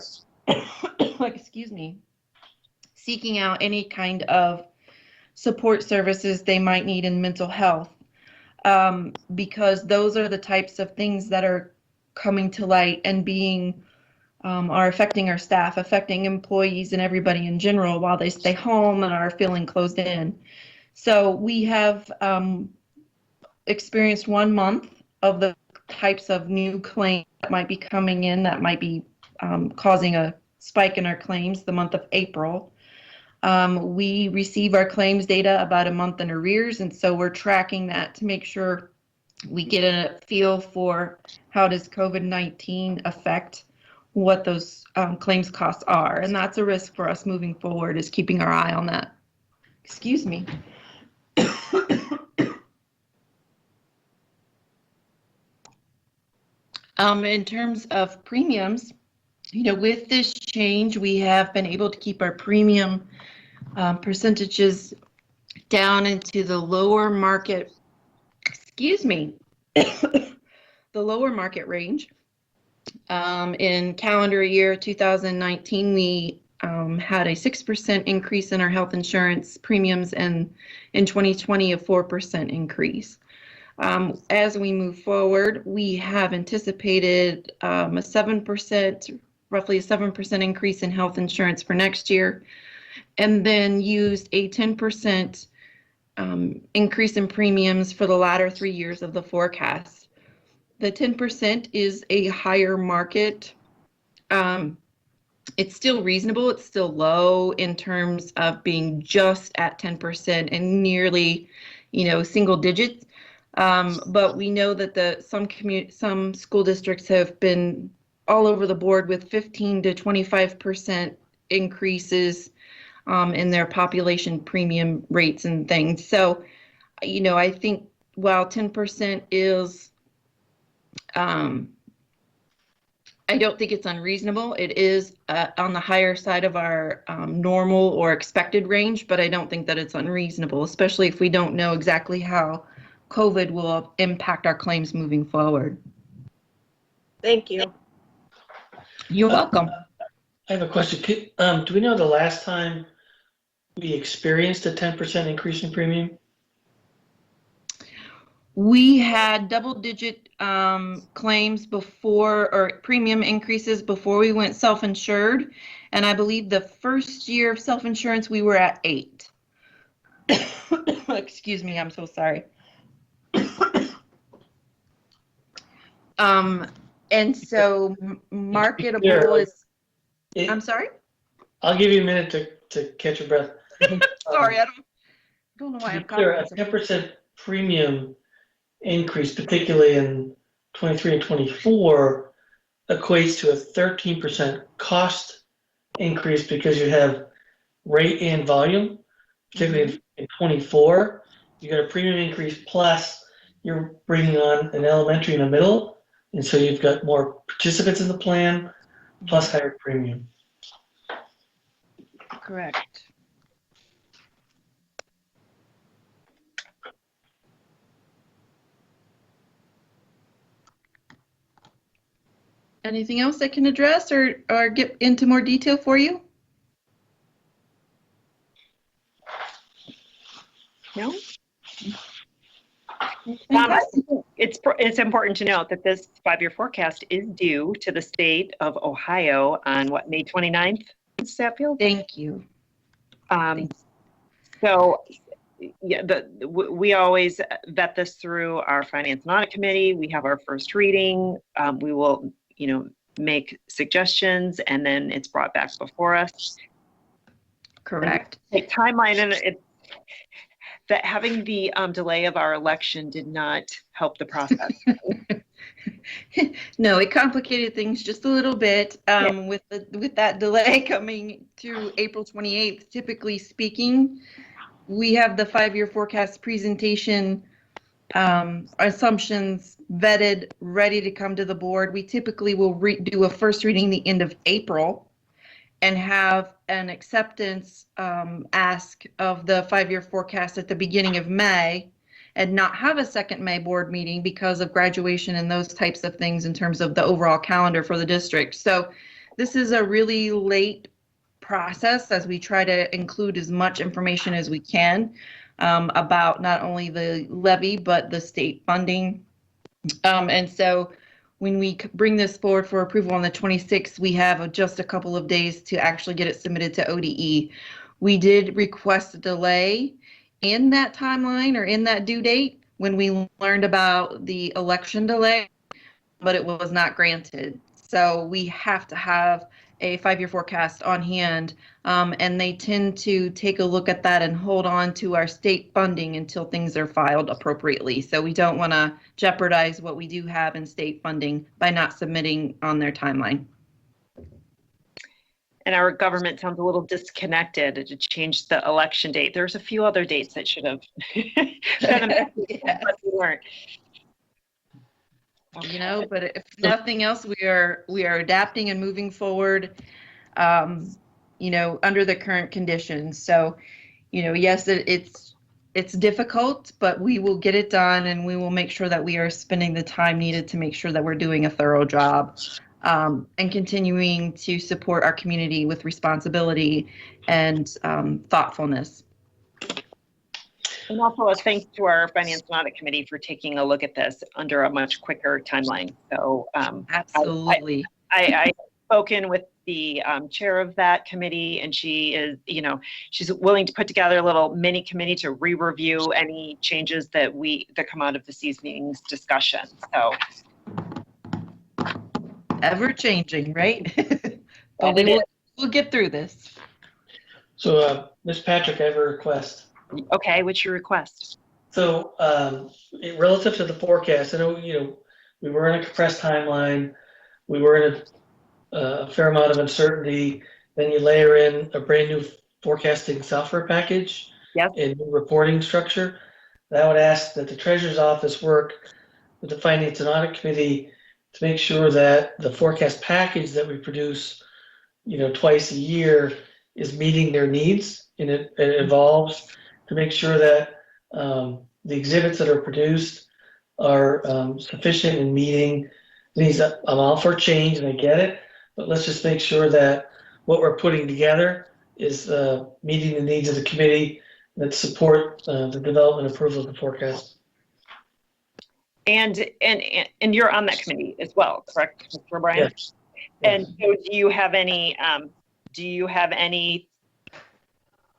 excuse me, seeking out any kind of support services they might need in mental health, because those are the types of things that are coming to light and being are affecting our staff, affecting employees and everybody in general while they stay home and are feeling closed in. So we have experienced 1 month of the types of new claims that might be coming in that might be causing a spike in our claims, the month of April. We receive our claims data about a month in arrears, and so we're tracking that to make sure we get a feel for how does COVID-19 affect what those claims costs are. And that's a risk for us moving forward, is keeping our eye on that. Excuse me. In terms of premiums, you know, with this change, we have been able to keep our premium percentages down into the lower market, the lower market range. In calendar year 2019, we had a 6% increase in our health insurance premiums, and in 2020, a 4% increase. As we move forward, we have anticipated roughly a 7% increase in health insurance for next year, and then used a 10% increase in premiums for the latter 3 years of the forecast. The 10% is a higher market. It's still reasonable. It's still low in terms of being just at 10% and nearly, single digits. But we know that some school districts have been all over the board with 15 to 25% increases in their population premium rates and things. So, I think while 10% is, I don't think it's unreasonable. It is on the higher side of our normal or expected range, but I don't think that it's unreasonable, especially if we don't know exactly how COVID will impact our claims moving forward. Thank you. You're welcome. I have a question. Do we know the last time we experienced a 10% increase in premium? We had double-digit claims before, or premium increases before we went self-insured, and I believe the first year of self-insurance we were at 8. Excuse me, I'm so sorry. And so marketable is, I'm sorry? I'll give you a minute to catch your breath. Sorry, I don't know why I'm There, a 10% premium increase, particularly in 23 and 24, equates to a 13% cost increase because you have rate and volume. Particularly in 24, you got a premium increase plus you're bringing on an elementary in the middle, and so you've got more participants in the plan plus higher premium. Correct. Anything else I can address or get into more detail for you? No? Fantastic. It's important to note that this 5-year forecast is due to the state of Ohio on May 29th, Satfield? Thank you. So yeah, we always vet this through our Finance and Audit Committee. We have our first reading. We will, make suggestions, and then it's brought back before us. Correct. Take timeline, and it that having the delay of our election did not help the process. No, it complicated things just a little bit with that delay coming to April 28th. Typically speaking, we have the 5-year forecast presentation assumptions vetted, ready to come to the board. We typically will do a first reading the end of April and have an acceptance ask of the 5-year forecast at the beginning of May, and not have a second May board meeting because of graduation and those types of things in terms of the overall calendar for the district. So this is a really late process as we try to include as much information as we can about not only the levy, but the state funding. And so when we bring this forward for approval on the 26th, we have just a couple of days to actually get it submitted to ODE. We did request a delay in that timeline or in that due date when we learned about the election delay, but it was not granted. So we have to have a 5-year forecast on hand, and they tend to take a look at that and hold on to our state funding until things are filed appropriately. So we don't want to jeopardize what we do have in state funding by not submitting on their timeline. And our government sounds a little disconnected to change the election date. There's a few other dates that should have been Yeah. but we weren't. You know, but if nothing else, we are adapting and moving forward, you know, under the current conditions. So, you know, yes, it's difficult, but we will get it done, and we will make sure that we are spending the time needed to make sure that we're doing a thorough job, and continuing to support our community with responsibility and thoughtfulness. And also a thanks to our Finance and Audit Committee for taking a look at this under a much quicker timeline. So Absolutely. I've spoken with the chair of that committee, and she is, you know, she's willing to put together a little mini committee to re-review any changes that come out of this evening's discussion. So Ever changing, right? But we'll get through this. So, Ms. Patrick, I have a request. Okay, what's your request? So, relative to the forecast, I know, we were in a compressed timeline. We were in a fair amount of uncertainty. Then you layer in a brand new forecasting software package. Yep. And new reporting structure. And I would ask that the Treasurer's Office work with the Finance and Audit Committee to make sure that the forecast package that we produce, twice a year is meeting their needs. And it involves to make sure that the exhibits that are produced are sufficient in meeting these. I'm all for change, and I get it, but let's just make sure that what we're putting together is meeting the needs of the committee that support the development and approval of the forecast. And you're on that committee as well, correct, Mr. O'Brien? Yes. And so do you have any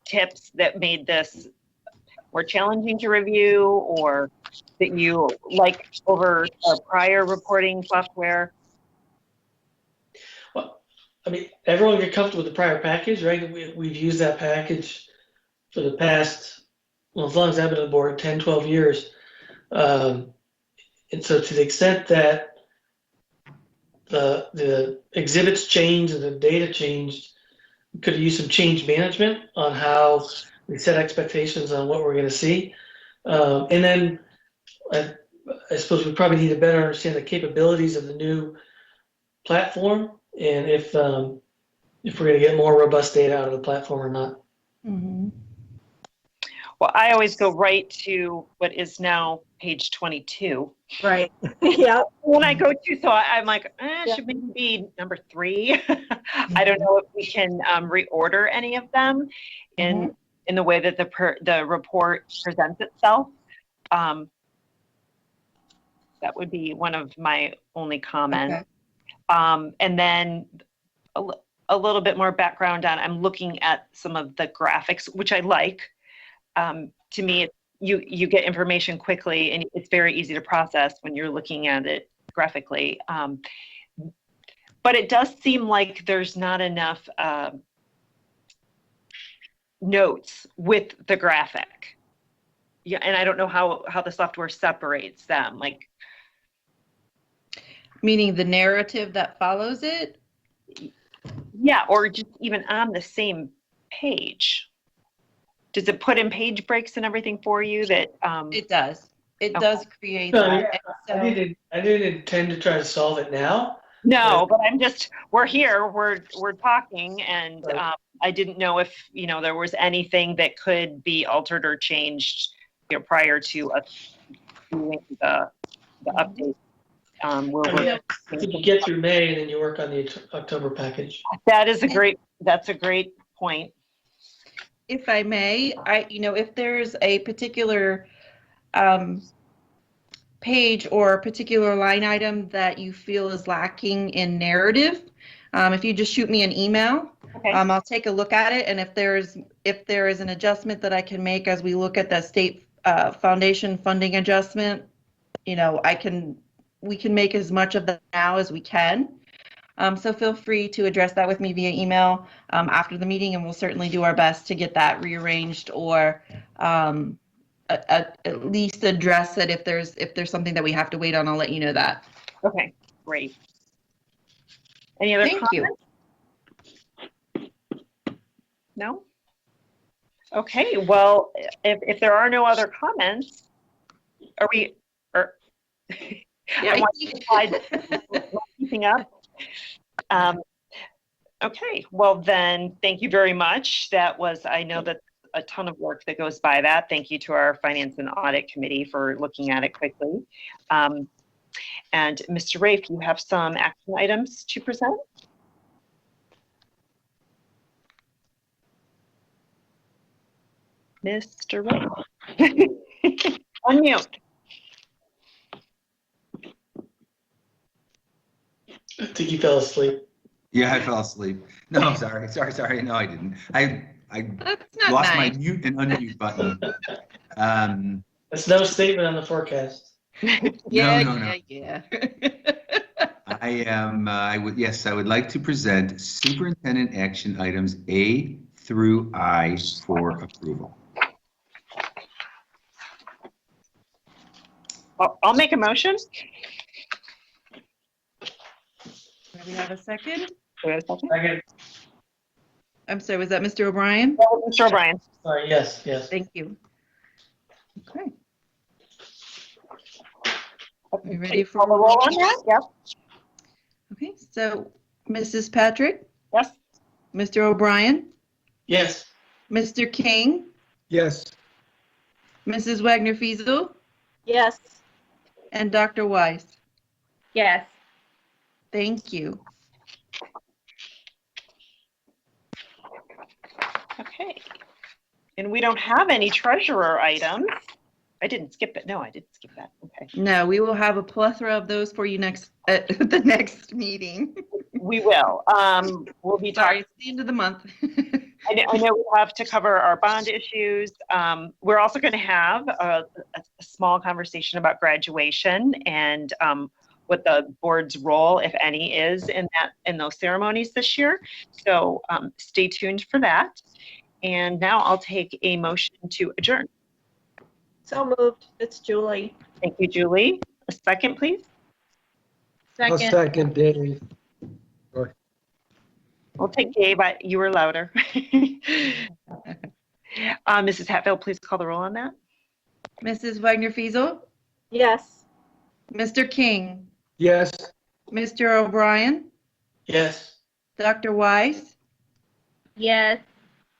tips that made this more challenging to review, or that you like over our prior reporting software? Well, I mean, everyone get comfortable with the prior package, right? We've used that package for the past, as long as I've been on the board, 10, 12 years. And so to the extent that the exhibits changed and the data changed, we could use some change management on how we set expectations on what we're going to see. And then I suppose we probably need to better understand the capabilities of the new platform, and if we're going to get more robust data out of the platform or not. Mm-hmm. Well, I always go right to what is now page 22. Right. Yeah. When I go to, so I'm like, should maybe be number 3. I don't know if we can reorder any of them in the way that the report presents itself. That would be one of my only comments. Okay. And then a little bit more background on, I'm looking at some of the graphics, which I like. To me, you get information quickly, and it's very easy to process when you're looking at it graphically. but it does seem like there's not enough notes with the graphic. Yeah, and I don't know how the software separates them. Like, Meaning the narrative that follows it? yeah, or just even on the same page. Does it put in page breaks and everything for you that? It does. It Okay. does create No, that. yeah, And I didn't intend to try to solve it now. No, but we're here, we're talking, and Right. I didn't know if, there was anything that could be altered or changed, prior to us doing the update. You can get through May and then you work on the October package. That's a great point. if I may, if there's a particular page or a particular line item that you feel is lacking in narrative, if you just shoot me an email, Okay. I'll take a look at it. And if there is an adjustment that I can make as we look at the state foundation funding adjustment, we can make as much of that now as we can. So feel free to address that with me via email after the meeting, and we'll certainly do our best to get that rearranged or at least address it. If there's something that we have to wait on, I'll let you know that. Okay, great. Any other Thank comments? No? Okay, well, if there are no other comments, are we, I want to slide keeping up. Okay, well then, thank you very much. I know that a ton of work that goes by that. Thank you to our Finance and Audit Committee for looking at it quickly. And Mr. Rafe, you have some action items to present? Mr. Rafe. Unmute. I think you fell asleep. Yeah, I fell asleep. No, sorry. No, I didn't. I That's not lost my nice. mute and unmute button. That's no statement on the forecast. Yeah, No. yeah. I would like to present superintendent action items A through I for approval. I'll make a motion. Do we have a second? Do we have a second? Second. I'm sorry, was that Mr. O'Brien? Mr. O'Brien. Sorry, yes. Thank you. Okay. Are you ready for Call the roll on that? Yep. Okay, so Mrs. Patrick, Yes. Mr. O'Brien, Yes. Mr. King, Yes. Mrs. Wagner-Fiesel, Yes. and Dr. Weiss. Yes. Thank you. Okay. And we don't have any treasurer items. I didn't skip it. No, I didn't skip that. Okay. No, we will have a plethora of those for you at the next meeting. We will. We'll be Sorry, talking. it's the end of the month. I know we have to cover our bond issues. We're also going to have a small conversation about graduation and what the board's role, if any, is in those ceremonies this year. So stay tuned for that. And now I'll take a motion to adjourn. So moved. It's Julie. Thank you, Julie. A second, please. I'll second Dave. We'll take Dave, but you were louder. Mrs. Hatfield, please call the roll on that. Mrs. Wagner-Fiesel, Yes. Mr. King, Yes. Mr. O'Brien, Yes. Dr. Weiss, Yes.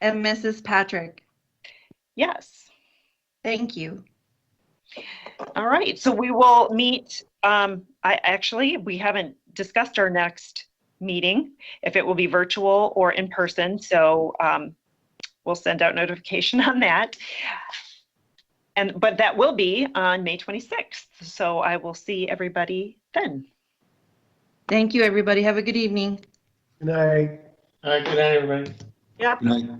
and Mrs. Patrick. Yes. Thank you. All right. So we will meet. We haven't discussed our next meeting, if it will be virtual or in person. So we'll send out notification on that. But that will be on May 26th. So I will see everybody then. Thank you, everybody. Have a good evening. Good night. All right, good night, everybody. Yep. Good night.